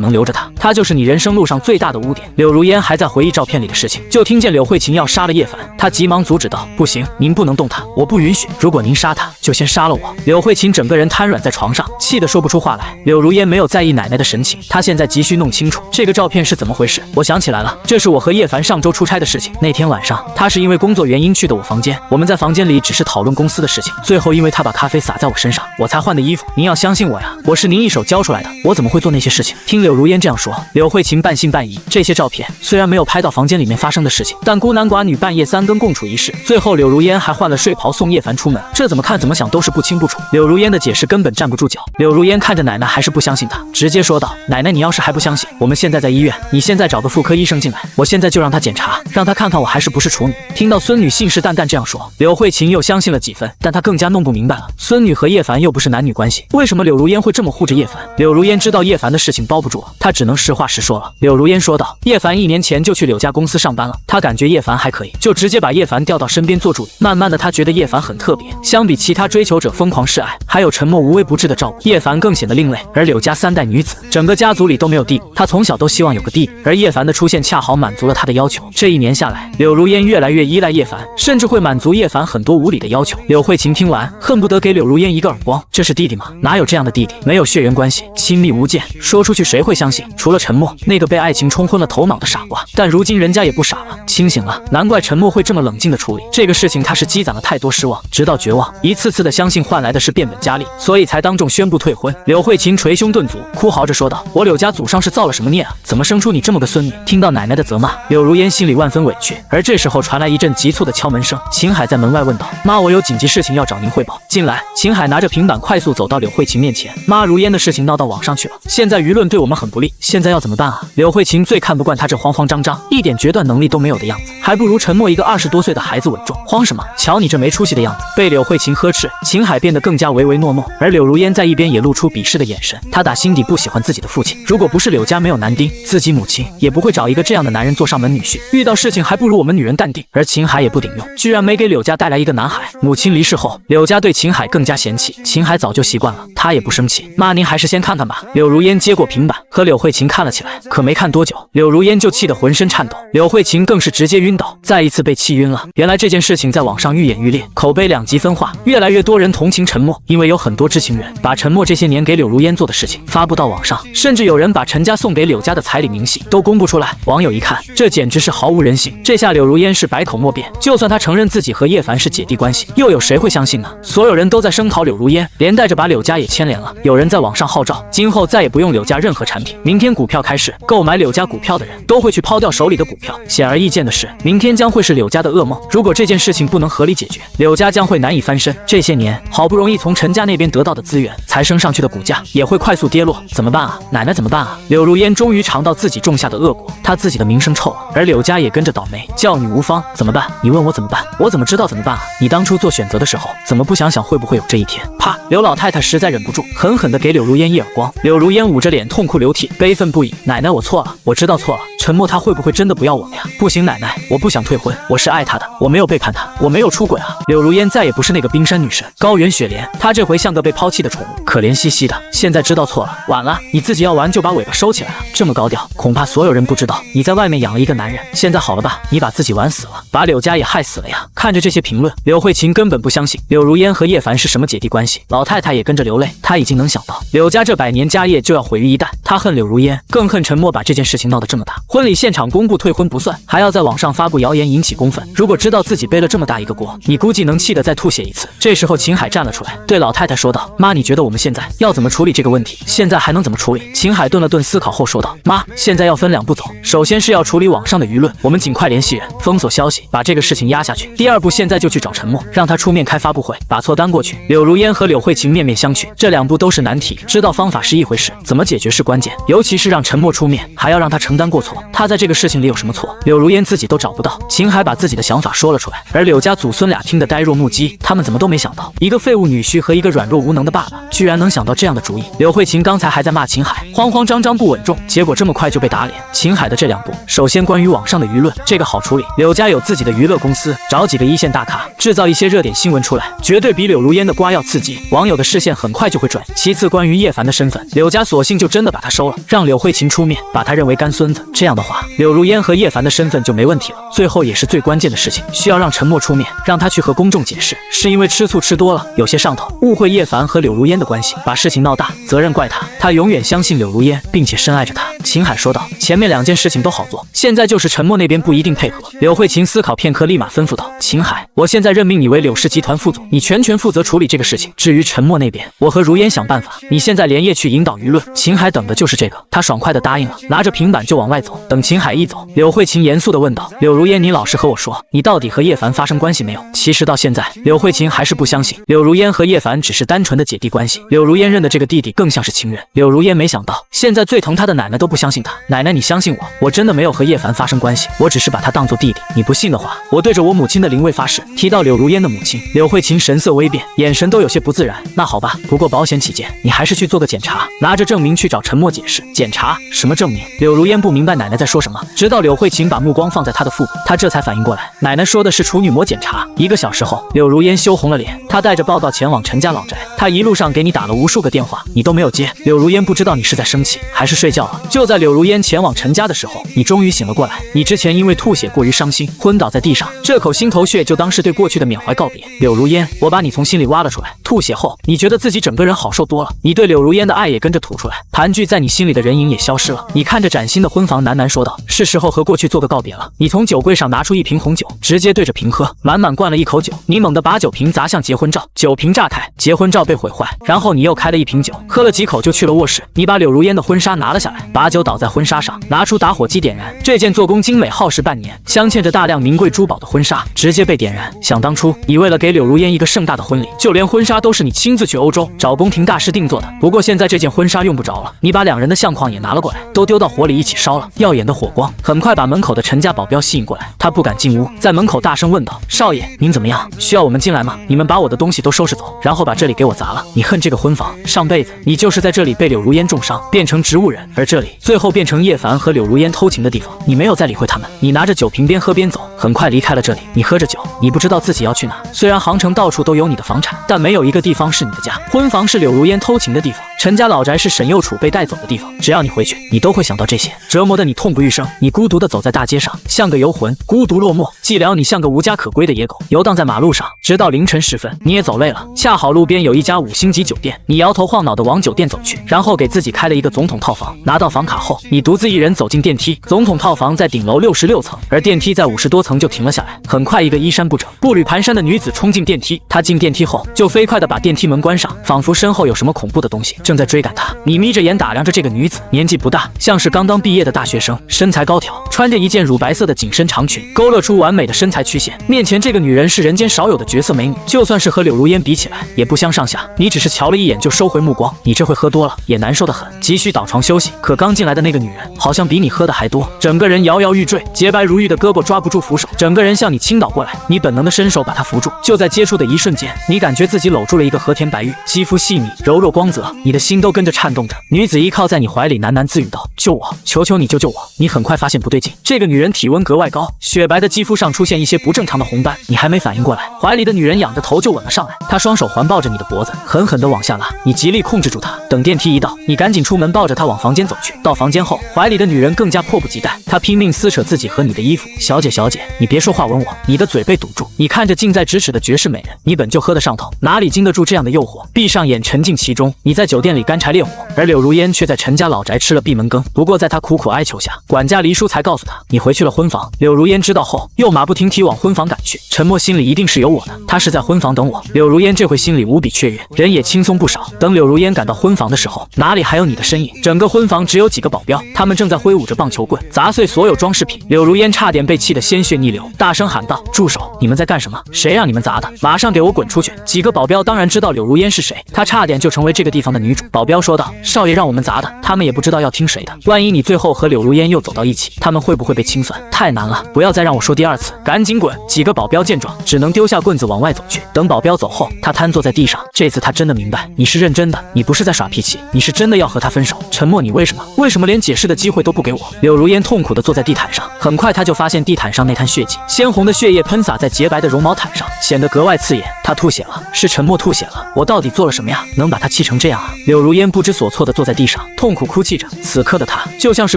能留着他，他就是你人生路上最大的污点。”柳如烟还在回忆照片里的事情，就听见柳慧琴要杀了叶凡，她急忙阻止道：“不行，您不能动他，我不允许。如果您杀他，就先杀了我。”柳慧琴整个人瘫软在床上，气得说不出话来。柳如烟没有在意奶奶的神情，她现在急需弄清楚这个照片是怎么回事。我想起来了，这是我和叶凡上周出差的事情。那天晚上，他是因为工作原因去的我房间，我们在房间里只是讨论公司的事情。最后因为他把咖啡洒在我身上，我才换的衣服。您要相信我呀，我是您一手教出来的，我怎么会做那些事情？听柳如烟这样说，柳慧琴半信半疑。这些照片虽然没有拍到房间里面发生的事情，但孤男寡女半夜三更共处一室，最后柳如烟还换了睡袍送叶凡出门，这怎么看怎么想都是不清不楚。柳如烟的解释根本站不住脚。柳如烟看着奶奶还是不相信她，直接说道：“奶奶，你要是还不相信，我们现在在医院，你现在找个妇科医生进来，我现在就让他检查，让他看看我还是不是处女。”听到孙女信誓旦旦这样说，柳慧琴又相信了几分，但她更加弄不明白了，孙女和叶凡又不是男女关系，为什么柳如烟会这么护着叶凡？柳如烟知道叶凡的事情包不住了，她只能实话实说了。柳如烟说道：“叶凡1年前就去柳家公司上班了，她感觉叶凡还可以，就直接把叶凡调到身边做助理。慢慢的，她觉得叶凡很特别，相比其他追求者疯狂示爱，还有沉默无微不至的照顾，叶凡更显得另类。而柳家3代女子，整个家族里都没有弟弟，她从小都希望有个弟弟，而叶凡的出现恰好满足了她的要求。这1年下来，柳如烟越来越依赖叶凡，甚至会满足叶凡很多无理的要求。柳慧琴听完，恨不得给柳如烟一个耳光。这是弟弟吗？哪有这样的弟弟？没有血缘关系，亲密无间，说出去谁会相信？除了沉默，那个被爱情冲昏了头脑的傻瓜。但如今人家也不傻了，清醒了，难怪沉默会这么冷静的处理这个事情。他是积攒了太多失望，直到绝望，一次次的相信换来的是变本加厉，所以才当众宣布退婚。柳慧琴捶胸顿足，哭嚎着说道：“我柳家祖上是造了什么孽啊？怎么生出你这么个孙女？”听到奶奶的责骂，柳如烟心里万分委屈。而这时候传来一阵急促的敲门声，秦海在门外问道：“妈，我有紧急事情要找您汇报。”进来。秦海拿着平板快速走到柳慧琴面前：“妈，如烟的事情闹到网上去了，现在舆论对我们很不利，现在要怎么办啊？”柳慧琴最看不惯他这慌慌张张、一点决断能力都没有的样子，还不如沉默一个20多岁的孩子稳重。慌什么？瞧你这没出息的样子！被柳慧琴呵斥，秦海变得更加唯唯诺诺，而柳如烟在一边也露出鄙视的眼神。她打心底不喜欢自己的父亲，如果不是柳家没有男丁，自己母亲也不会找一个这样的男人做上门女婿。遇到事情还不如我们女人淡定。而秦海也不顶用，居然没给柳家带来一个男孩。母亲离世后，柳家对秦海更加嫌弃，秦海早就习惯了，他也不生气。妈，您还是先看看吧。柳如烟接过平板，和柳慧琴看了起来，可没看多久，柳如烟就气得浑身颤抖，柳慧琴更是直接晕倒，再一次被气晕了。原来这件事情在网上愈演愈烈，口碑2极分化，越来越多人同情沉默，因为有很多知情人把沉默这些年给柳如烟做的事情发布到网上，甚至有人把陈家送给柳家的彩礼明细都公布出来。网友一看，这简直是毫无人性。这下柳如烟是百口莫辩，就算她承认自己和叶凡是姐弟关系，又有谁会相信呢？所有人都在声讨柳如烟，连带着把柳家也牵连了。有人在网上号召，今后再也不用柳家任何产品，明天股票开市，购买柳家股票的人都会去抛掉手里的股票。显而易见的是，明天将会是柳家的噩梦。如果这件事情不能合理解决，柳家将会难以翻身。这些年好不容易从陈家那边得到的资源才升上去的股价也会快速跌落。怎么办啊？奶奶怎么办啊？柳如烟终于尝到自己种下的恶果，她自己的名声臭了，而柳家也跟着倒霉，教女无方。怎么办？你问我怎么办，我怎么知道怎么办啊？你当初做选择的时候，怎么不想想会不会有这一天？啪！刘老太太实在忍不住，狠狠地给柳如烟一耳光。柳如烟捂着脸痛哭流涕，悲愤不已。奶奶，我错了，我知道错了。沉默他会不会真的不要我了呀？不行，奶奶，我不想退婚，我是爱他的，我没有背叛他，我没有出轨啊！柳如烟再也不是那个冰山女神高原雪莲，她这回像个被抛弃的宠物，可怜兮兮的。现在知道错了，晚了，你自己要玩就把尾巴收起来了。这么高调，恐怕所有人不知道你在外面养了一个男人。现在好了吧，你把自己玩死了，把柳家也害死了呀！看着这些评论，柳慧琴根本不相信柳如烟和叶凡是什么姐弟关系。老太太也跟着流泪，她已经能想到柳家这100年家业就要毁于一旦。她恨柳如烟，更恨沉默把这件事情闹得这么大。婚礼现场公布退婚不算，还要在网上发布谣言引起公愤。如果知道自己背了这么大一个锅，你估计能气得再吐血一次。这时候秦海站了出来，对老太太说道：“妈，你觉得我们现在要怎么处理这个问题？现在还能怎么处理？秦海顿了顿，思考后说道：“妈，现在要分2步走，首先是要处理网上的舆论，我们尽快联系人，封锁消息，把这个事情压下去。第2步，现在就去找陈默，让他出面开发布会，把错担过去。柳如烟和柳慧琴面面相觑，这2步都是难题，知道方法是一回事，怎么解决是关键，尤其是让陈默出面，还要让他承担过错，他在这个事情里有什么错？柳如烟自己都找不到。”秦海把自己的想法说了出来，而柳家祖孙俩听得呆若木鸡，他们怎么都没想到，一个废物女婿和一个软弱无能的爸爸，居然能想到这样的主意。柳慧琴刚才还在骂秦海慌慌张张不稳重，结果这么快就被打脸。秦海的这2步，首先关于网上的舆论，这个好处理。柳家有自己的娱乐公司，找几个1线大咖，制造一些热点新闻出来，绝对比柳如烟的瓜要刺激，网友的视线很快就会转移。其次，关于叶凡的身份，柳家索性就真的把他收了，让柳慧琴出面把他认为干孙子，这样的话，柳如烟和叶凡的身份就没问题了。最后也是最关键的事情，需要让陈默出面，让他去和公众解释，是因为吃醋吃多了，有些上头，误会叶凡和柳如烟的关系，把事情闹大，责任怪他。他永远相信柳如烟，并且深爱着她。秦海说道：“前面2件事情都好做，现在就是陈默那边不一定配合。”柳慧琴思考片刻，立马吩咐道：“秦海，我现在任命你为柳氏集团副总，你全权负责处理这个事情。至于陈默那边，我和如烟想办法，你现在连夜去引导舆论。”秦海等的就是这个，他爽快地答应了，拿着平板就往外走。等秦海一走，柳慧琴严肃地问道：“柳如烟，你老实和我说，你到底和叶凡发生关系没有？”其实到现在，柳慧琴还是不相信柳如烟和叶凡只是单纯的姐弟关系。柳如烟认的这个弟弟更像是情人。柳如烟没想到，现在最疼她的奶奶都不相信她。奶奶，你相信我，我真的没有和叶凡发生关系，我只是把他当做弟弟。你不信的话，我对着我母亲的灵位发誓。提到柳如烟的母亲，柳慧琴神色微变，眼神都有些不自然。那好吧，不过保险起见，你还是去做个检查，拿着证明去找陈默解释。检查？什么证明？柳如烟不明白奶奶在说什么，直到柳慧琴把目光放在她的腹部，她这才反应过来，奶奶说的是处女膜检查。1个小时后，柳如烟羞红了脸，她带着报告前往陈家老宅。她一路上给你打了无数个电话，你都没有接。柳如烟不知道你是在生气还是睡觉了。就在柳如烟前往陈家的时候，你终于醒了过来。你之前因为吐血过于伤心，昏倒在地上，这口心头血就当是对过去的缅怀告别。柳如烟，我把你从心里挖了出来。吐血后，你觉得自己整个人好受多了，你对柳如烟的爱也跟着吐出来，盘踞在你心里的人影也消失了。你看着崭新的婚房，喃喃说道：“是时候和过去做个告别了。”你从酒柜上拿出1瓶红酒，直接对着瓶喝，满满灌了1口酒。你猛地把酒瓶砸向结婚照，酒瓶炸开，结婚照被毁坏。然后你又开了1瓶酒，喝了几口就去了卧室。你把柳如烟的婚纱拿了下来，把酒倒在婚纱上，拿出打火机点燃。这件做工精美、耗时半年、镶嵌着大量名贵珠宝的婚纱直接被点燃。想当初，你为了给柳如烟一个盛大的婚礼，就连婚纱都是你亲自去欧洲找宫廷大师定做的。不过现在这件婚纱用不着了，你把2人的相框也拿了过来，都丢到火里一起烧了。耀眼的火光很快把门口的陈家保镖吸引过来，他不敢进屋，在门口大声问道：“少爷，您怎么样？需要我们进来吗？你们把我的东西都收拾走，然后把这里给我砸了。你恨这个婚房，上辈子你就是在这里被柳如烟重伤，变成植物人，而这里最后变成叶凡和柳如烟偷情的地方。你没有再理会他们，你拿着酒瓶边喝边走，很快离开了这里。你喝着酒，你不知道自己要去哪。虽然杭城到处都有你的房产，但没有一个地方是你的家。婚房是柳如烟偷情的地方，陈家老宅是沈幼楚被带走的地方。只要你回去，你都会想到这些，折磨得你痛不欲生。你孤独地走在大街上，像个游魂，孤独落寞；寂寥你像个无家可归的野狗，游荡在马路上，直到凌晨时分。你也走累了，恰好路边有一家5星级酒店，你摇头晃脑地往酒店走去，然后给自己开了一个总统套房。拿到房卡后，你独自一人走进电梯。总统套房在顶楼66层，而电梯在50多层就停了下来。很快，一个衣衫不整、步履蹒跚的女子冲进电梯。她进电梯后，就飞快地把电梯门关上，仿佛身后有什么恐怖的东西正在追赶她。你眯着眼打量着这个女子，年纪不大，像是刚刚毕业的大学生，身材高挑，穿着一件乳白色的紧身长裙，勾勒出完美的身材曲线。面前这个女人是人间少有的绝色美女，就算是和柳如烟比起来，也不相上下。你只是瞧了一眼就收回目光，你这会喝多了，也难受得很，急需倒床休息。可刚进来的那个女人，好像比你喝的还多，整个人摇摇欲坠，洁白如玉的胳膊抓不住扶手，整个人向你倾倒过来。你本能的伸手把她扶住，就在接触的一瞬间，你感觉自己搂住了一个和田白玉，肌肤细腻柔弱光泽，你的心都跟着颤动着。女子依靠在你怀里，喃喃自语道：“救我，求求你救救我！”你很快发现不对劲，这个女人体温格外高，雪白的肌肤上出现一些不正常的红斑。你还没反应过来，怀里的女人仰着头就吻了上来，她双手环抱着你的脖子，狠狠地往下拉。你极力控制住她，等电梯一到，你赶紧出门抱着她往房间走去。到房间后，怀里的女人更加迫不及待，她拼命撕扯自己和你的衣服。小姐，小姐，你别说话，吻我！你的嘴被堵住。你看着近在咫尺的绝世美人，你本就喝得上头，哪里经得住这样的诱惑？闭上眼，沉浸其中。你在酒店里干柴烈火，而柳如烟却在陈家老宅吃了闭门羹。不过在他苦苦哀求下，管家黎叔才告诉他，你回去了婚房。柳如烟知道后，又马不停蹄往婚房赶去。陈默心里一定是有我的，他是在婚房等我。柳如烟这回心里无比雀跃，人也轻松不少。等柳如烟赶到婚房的时候，哪里还有你的身影？整个婚房只有几个保镖，他们正在挥舞着棒球棍，砸碎所有装饰品。柳如烟差点被气得鲜血逆流，大声喊道：“住手！你们在干什么？谁让你们砸的？马上给我滚出去！”几个保镖当然知道柳如烟是谁，她差点就成为这个地方的女主。保镖说道：“少爷让我们砸的，他们也不知道要听谁的。万一你最后和柳如烟又走到一起，他们会不会被清算？太难了！不要再让我说第二次，赶紧滚！”几个保镖见状，只能丢下棍子往外走去。等保镖走后，他瘫坐在地上。这次他真的明白，你是认真的，你不是在耍脾气，你是真的要和他分手。沉默，你为什么连解释的机会都不给我？柳如烟痛苦地坐在地毯上，很快他就发现地毯上那滩血迹，鲜红的血液喷洒在洁白的绒毛毯上，显得格外刺眼。他吐血了，是沉默吐血了。我到底做了什么呀？能把他气成这样啊？柳如烟不知所措地坐在地上，痛苦哭泣着。此刻的他就像是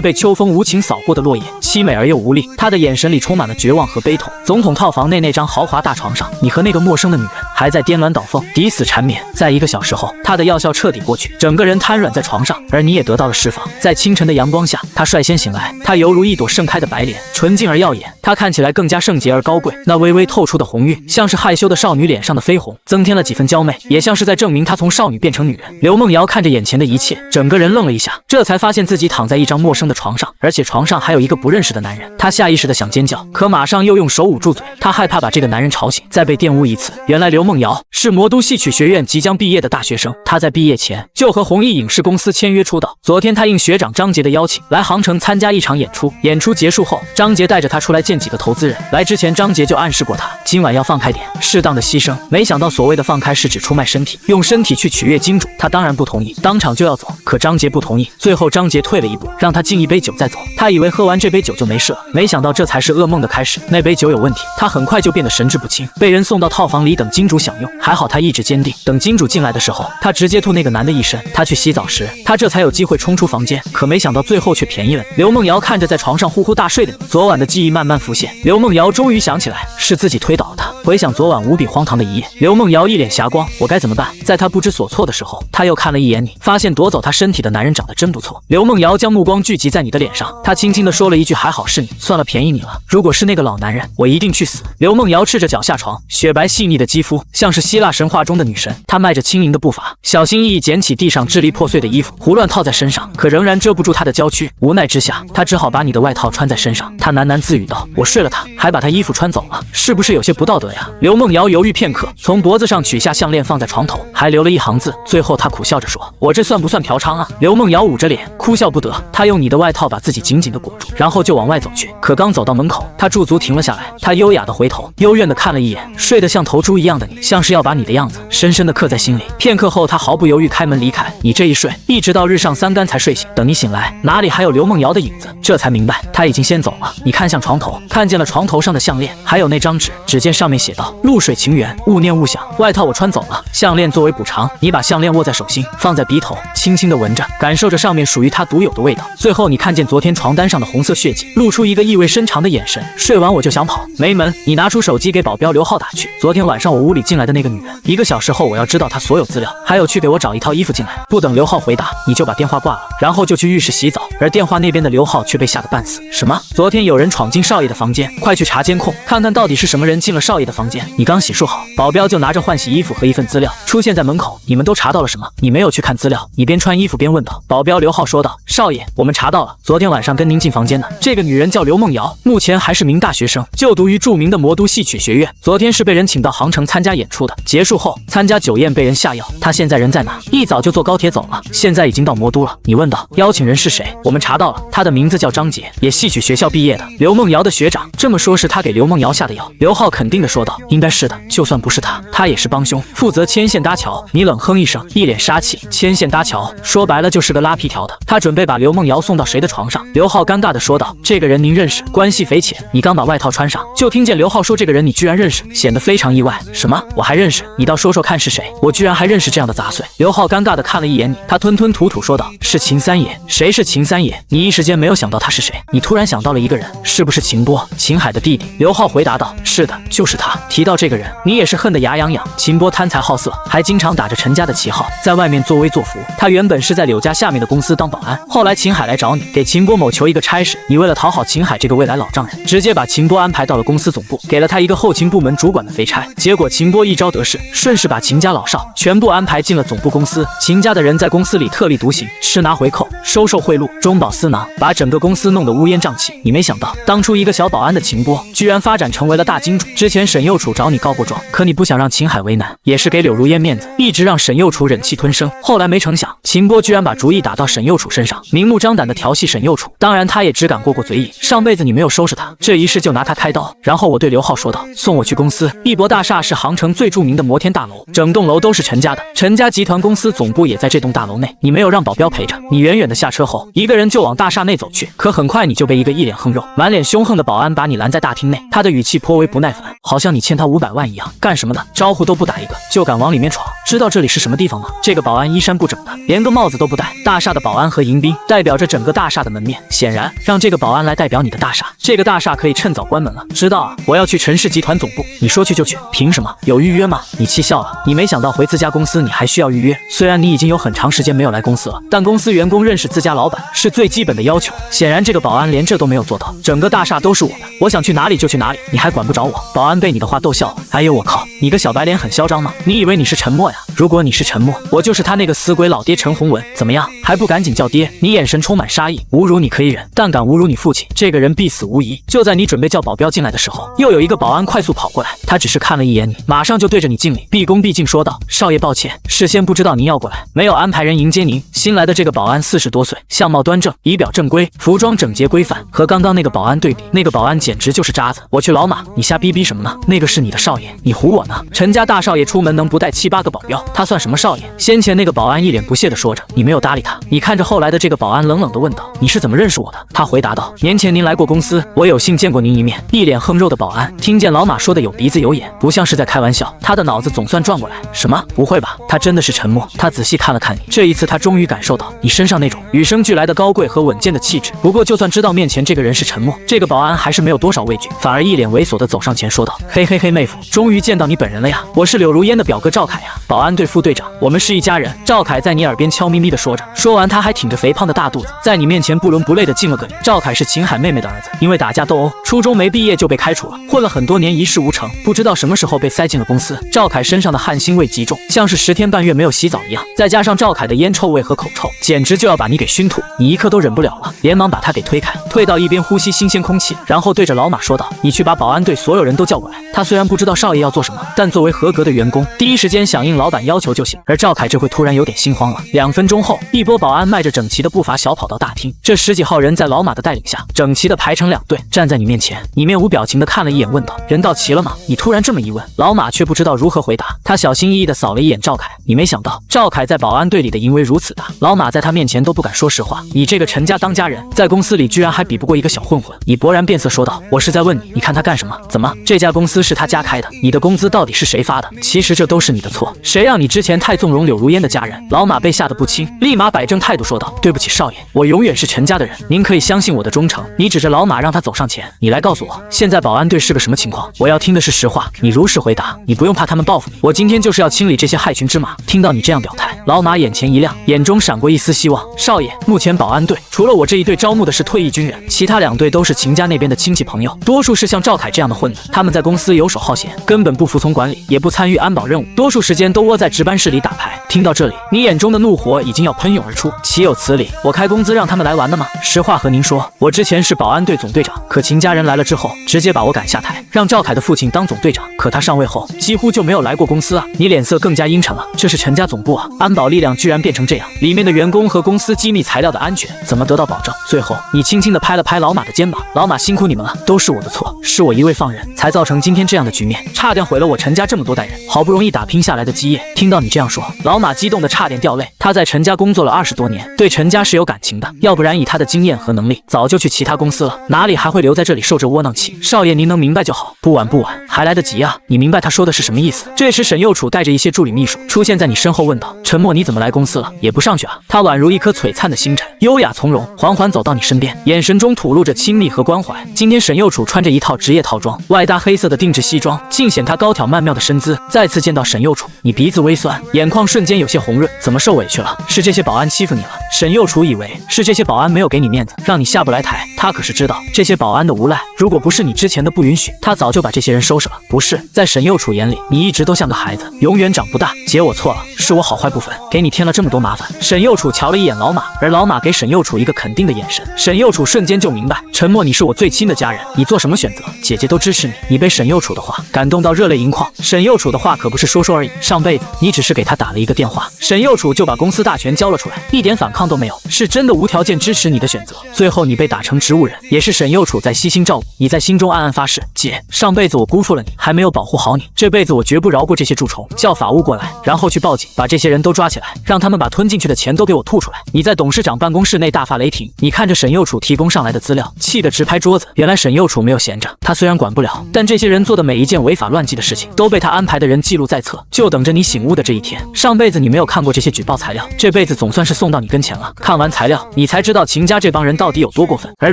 被秋风无情扫过的落叶，凄美而又无力。他的眼神里充满了绝望和悲痛。总统套房内那张豪华大床上，你和那个陌生的女人还在颠鸾倒凤，抵死缠绵。在1个小时后，他的药效彻底过去，整个人瘫软在床上，而你也得到了释放。在清晨的阳光下，他率先醒来，他犹如一朵盛开的白莲，纯净而耀眼。他看起来更加圣洁而高贵，那微微透出的红晕，像是害羞的少女脸上的绯红，增添了几分娇媚，也像是在证明她从少女变成女人。刘梦瑶看着眼前的一切，整个人愣了一下，这才发现自己躺在一张陌生的床上，而且床上还有一个不认识的男人。她下意识的想尖叫，可马上又用手捂住嘴，她害怕把这个男人吵醒，再被玷污一次。原来刘梦瑶是魔都戏曲学院即将毕业的大学生，她在毕业前就和弘毅影视公司签约出道。昨天她应学长张杰的邀请来杭城参加一场演出，演出结束后，张杰带着她出来见几个投资人。来之前张杰就暗示过她，今晚要放开点，适当的牺牲。没想到所谓的放开是指出卖身体，用身体去取悦金主。她当然不同意，当场就要走，可张杰不同意。最后张杰退了一步，让她敬一杯酒再走。她以为喝完这杯酒就没事了，没想到这才是噩梦的开始。那杯酒有问题，她很快就变得神志不清，被人送到套房里等金主享用。还好她意志坚定，等金主进来的时候，她直接吐那个男的一身。她去洗澡时，她这才有机会冲出房间，可没想到最后却便宜了你。刘梦瑶看着在床上呼呼大睡的你，昨晚的记忆慢慢浮现。刘梦瑶终于想起来，是自己推倒了她。回想昨晚无比荒唐的一夜，刘梦瑶一脸霞光，我该怎么办？在她不知所措的时候，她又看了一眼你，发现夺走她身体的男人长得真不错。刘梦瑶将目光聚集在你的脸上，她轻轻地说了一句：“还好是你，算了，便宜你了。如果是那个老男人，我一定去死。”刘梦瑶赤着脚下床，雪白细腻的肌肤像是希腊神话中的女神。她迈着轻盈的步伐，小心翼翼捡起地上支离破碎的衣服，胡乱套在身上，可仍然遮不住她的娇躯。无奈之下，她只好把你的外套穿在身上。她喃喃自语道：“我睡了他，还把他衣服穿走了，是不是有些不道德呀？”刘梦瑶犹豫片刻，从脖子上取下项链放在床头，还留了一行字。最后她苦笑着说：“我这算不算嫖娼啊？”刘梦瑶捂着脸哭笑不得，她用你的外套把自己紧紧地裹住，然后就往外走去。可刚走到门口，她驻足停了下来，她优雅地回头，幽怨地看了一眼睡得像头猪一样的你，像是要把你的样子深深地刻在心里。片刻后，她毫不犹豫开门离开。你这一睡，一直到日上3竿才睡醒。等你醒来，哪里还有刘梦瑶的影子？这才明白，她已经先走了。你看向床头，看见了床头上的项链，还有那张纸，只见上面写道：“露水情缘，勿念勿想。”外套我穿走了，项链作为补偿，你把项链握在手心，放在鼻头，轻轻地闻着，感受着上面属于它独有的味道。最后你看见昨天床单上的红色血迹，露出一个意味深长的眼神。睡完我就想跑，没门！你拿出手机给保镖刘浩打去。昨天晚上我屋里进来的那个女人，1个小时后我要知道她所有资料，还有去给我找一套衣服进来。不等刘浩回答，你就把电话挂了，然后就去浴室洗澡。而电话那边的刘浩却被吓得半死。什么？昨天有人闯进少爷的房间，快去查监控，看看到底是什么人进了少爷的房间。你刚洗漱好，保镖就拿着换洗衣服和一份资料出现在门口。你们都查到了什么？你没有去看资料，你边穿衣服边问道。保镖刘浩说道：“少爷，我们查到了，昨天晚上跟您进房间的这个女人叫刘梦瑶，目前还是名大学生，就读于著名的魔都戏曲学院。昨天是被人请到杭城参加演出的，结束后参加酒宴被人下药。她现在人在哪？一早就坐高铁走了，现在已经到魔都了。”你问道。邀请人是谁？我们查到了，他的名字叫张杰，也戏曲学校毕业的，刘梦瑶的学长。这么说是他给刘梦瑶下的药？刘浩肯定的说道：“应该是的，就算不是他，他也是帮凶，负责牵线搭桥。”你冷哼一声，一脸杀气。牵线搭桥，说白了就是个拉皮条的。他准备把刘梦瑶送到谁的床上？刘浩尴尬的说道：“这个人您认识？关系匪浅。”你刚把外套穿上，就听见刘浩说：“这个人你居然认识？”显得非常意外。什么？我还认识？你倒说说看是谁？我居然还认识这样的杂碎。刘浩尴尬的看了一眼你，他吞吞吐吐说道：“是秦三爷。”谁是秦三爷？你一时间没有想到他是谁。你突然想到了一个人，是不是秦波？秦海的弟弟。刘浩回答道：“是的，就是他。”吧？提到这个人，你也是恨得牙痒痒。秦波贪财好色，还经常打着陈家的旗号，在外面作威作福。他原本是在柳家下面的公司当保安，后来秦海来找你，给秦波某求一个差事，你为了讨好秦海这个未来老丈人，直接把秦波安排到了公司总部，给了他一个后勤部门主管的肥差。结果秦波一招得势，顺势把秦家老少全部安排进了总部公司。秦家的人在公司里特立独行，吃拿回扣，收受贿赂，中饱私囊，把整个公司弄得乌烟瘴气。你没想到，当初一个小保安的秦波，居然发展成为了大金主。之前沈右楚找你告过状，可你不想让秦海为难，也是给柳如烟面子，一直让沈右楚忍气吞声。后来没成想，秦波居然把主意打到沈右楚身上，明目张胆的调戏沈右楚。当然，他也只敢过嘴瘾。上辈子你没有收拾他，这一世就拿他开刀。然后我对刘浩说道：“送我去公司。”一博大厦是杭城最著名的摩天大楼，整栋楼都是陈家的，陈家集团公司总部也在这栋大楼内。你没有让保镖陪着，你远远的下车后，一个人就往大厦内走去。可很快你就被一个一脸横肉、满脸凶横的保安把你拦在大厅内。他的语气颇为不耐烦，好像你欠他500万一样。干什么的？招呼都不打一个，就敢往里面闯？知道这里是什么地方吗？这个保安衣衫不整的，连个帽子都不戴。大厦的保安和迎宾代表着整个大厦的门面，显然让这个保安来代表你的大厦。这个大厦可以趁早关门了。知道啊，我要去陈氏集团总部，你说去就去，凭什么？有预约吗？你气笑了。你没想到回自家公司你还需要预约。虽然你已经有很长时间没有来公司了，但公司员工认识自家老板是最基本的要求。显然这个保安连这都没有做到。整个大厦都是我的，我想去哪里就去哪里，你还管不着我。保安被你的话逗笑了。哎呦我靠，你个小白脸很嚣张吗？你以为你是陈默呀？如果你是陈默，我就是他那个死鬼老爹陈洪文。怎么样，还不赶紧叫爹？你眼神充满杀意，侮辱你可以忍，但敢侮辱你父亲，这个人必死无疑。就在你准备叫保镖进来的时候，又有一个保安快速跑过来，他只是看了一眼你，马上就对着你敬礼，毕恭毕敬说道：“少爷抱歉，事先不知道您要过来，没有安排人迎接您。”新来的这个保安40多岁，相貌端正，仪表正规，服装整洁规范，和刚刚那个保安对比，那个保安简直就是渣子。我去老马，你瞎逼逼什么呢？那个是你的少爷，你唬我呢？陈家大少爷出门能不带7、8个保镖，他算什么少爷？先前那个保安一脸不屑地说着，你没有搭理他。你看着后来的这个保安冷冷地问道：“你是怎么认识我的？”他回答道：“年前您来过公司，我有幸见过您一面。”一脸横肉的保安听见老马说的有鼻子有眼，不像是在开玩笑，他的脑子总算转过来。什么？不会吧？他真的是陈默？他仔细看了看你，这一次他终于感受到你身上那种与生俱来的高贵和稳健的气质。不过就算知道面前这个人是陈默，这个保安还是没有多少畏惧，反而一脸猥琐地走上前说道：“嘿嘿嘿，妹夫，终于见到你本人了呀！我是柳如烟的表哥赵凯呀。”保安对副队长：“我们是一家人。”赵凯在你耳边悄咪咪地说着，说完他还挺着肥胖的大肚子，在你面前不伦不类地敬了个礼。赵凯是秦海妹妹的儿子，因为打架斗殴，初中没毕业就被开除了，混了很多年一事无成，不知道什么时候被塞进了公司。赵凯身上的汗腥味极重，像是10天半月没有洗澡一样，再加上赵凯的烟臭味和口臭，简直就要把你给熏吐。你一刻都忍不了了，连忙把他给推开，退到一边呼吸新鲜空气，然后对着老马说道：“你去把保安队所有人都叫过来。”他虽然不知道少爷要做什么，但作为合格的员工，第一时间响应老板要求就行。而赵凯这会突然有点心慌了。2分钟后，一波保安迈着整齐的步伐小跑到大厅，这10几号人在老马的带领下，整齐的排成2队，站在你面前。你面无表情的看了一眼，问道：“人到齐了吗？”你突然这么一问，老马却不知道如何回答。他小心翼翼的扫了一眼赵凯，你没想到赵凯在保安队里的淫威如此大，老马在他面前都不敢说实话。你这个陈家当家人，在公司里居然还比不过一个小混混。你勃然变色说道：“我是在问你，你看他干什么？怎么这家公司是他家开的？你的工资到底是谁发的？其实这都是你的错，谁让你之前太纵容柳如烟的家人？”老马被吓得不轻，立马摆正态度说道：“对不起少爷，我永远是陈家的人，您可以相信我的忠诚。”你指着老马让他走上前，你来告诉我，现在保安队是个什么情况？我要听的是实话，你如实回答，你不用怕他们报复你，我今天就是要清理这些害群之马。听到你这样表态，老马眼前一亮，眼中闪过一丝希望。少爷，目前保安队除了我这一队招募的是退役军人，其他2队都是秦家那边的亲戚朋友，多数是像赵凯这样的混子，他们在公司游手好闲，根本不服从管理，也不参与安保任务，多数时间都窝在值班室里打牌。听到这里，你眼中的怒火已经要喷涌而出，岂有此理！我开工资让他们来玩的吗？实话和您说，我之前是保安队总队长，可秦家人来了之后，直接把我赶下台，让赵凯的父亲当总队长，可他上位后几乎就没有来过公司啊！你脸色更加阴沉了，这是陈家总部啊，安保力量居然变成这样，里面的员工和公司机密材料的安全怎么得到保证？最后，你轻轻地拍了拍老马的肩膀，老马辛苦你们了，都是我的错，是我一味放任，才造成今天这样的局面，差点毁了我陈家这么多代人好不容易打拼下来的基业。听到你这样说，老马激动得差点掉泪。他在陈家工作了20多年，对陈家是有感情的，要不然以他的经验和能力，早就去其他公司了，哪里还会留在这里受这窝囊气？少爷，您能明白就好，不晚不晚，还来得及啊！你明白他说的是什么意思？这时，沈右楚带着一些助理秘书出现在你身后，问道：“陈默，你怎么来公司了？也不上去啊？”他宛如一颗璀璨的星辰，优雅从容，缓缓走到你身边，眼神中吐露着亲昵和关怀。今天沈右楚穿着一套职业套装，外搭黑色的定制西装，尽显他高挑曼妙的身姿。再次见到沈右楚，你鼻子微酸，眼眶瞬间有些红润。怎么受委屈了？是这些保安欺负你了？沈右楚以为是这些保安没有给你面子，让你下不来台。他可是知道这些保安的无赖，如果不是你之前的不允许，他早就把这些人收拾了。不是，在沈右楚眼里，你一直都像个孩子，永远长不大。姐，我错了，是我好坏不分，给你添了这么多麻烦。沈右楚瞧了一眼老马，而老马给沈右楚一个肯定的眼神。沈右楚瞬间就明白，陈默，你是我最亲的家人，你做什么选择，姐姐都支持你。你被沈右楚的话感动到热泪盈眶。沈右楚的话可不是说说而已，上辈子你只是给他打了一个电话，沈右楚就把公司大权交了出来，一点反抗都没有，是真的无条件支持你的选择。最后你被打成植物人，也是沈右楚在悉心照顾你，在心中暗暗发誓，姐，上辈子我辜负了你，还没有保护好你，这辈子我绝不饶过这些蛀虫。叫法务过来，然后去报警，把这些人都抓起来，让他们把吞进去的钱都给我吐出来。你在董事长办公室内大发雷霆，你看着沈右楚提供上来的资料，气得直拍桌子。原来沈右楚没有闲着，他虽然管不了，但这些人做的每一件违法乱纪的事情，都被他安排的人记录在册，就等着你醒悟的这一天。上辈子你没有看过这些举报材料，这辈子总算是送到你跟前了。看完材料，你才知道秦家这帮人到底有多过分。而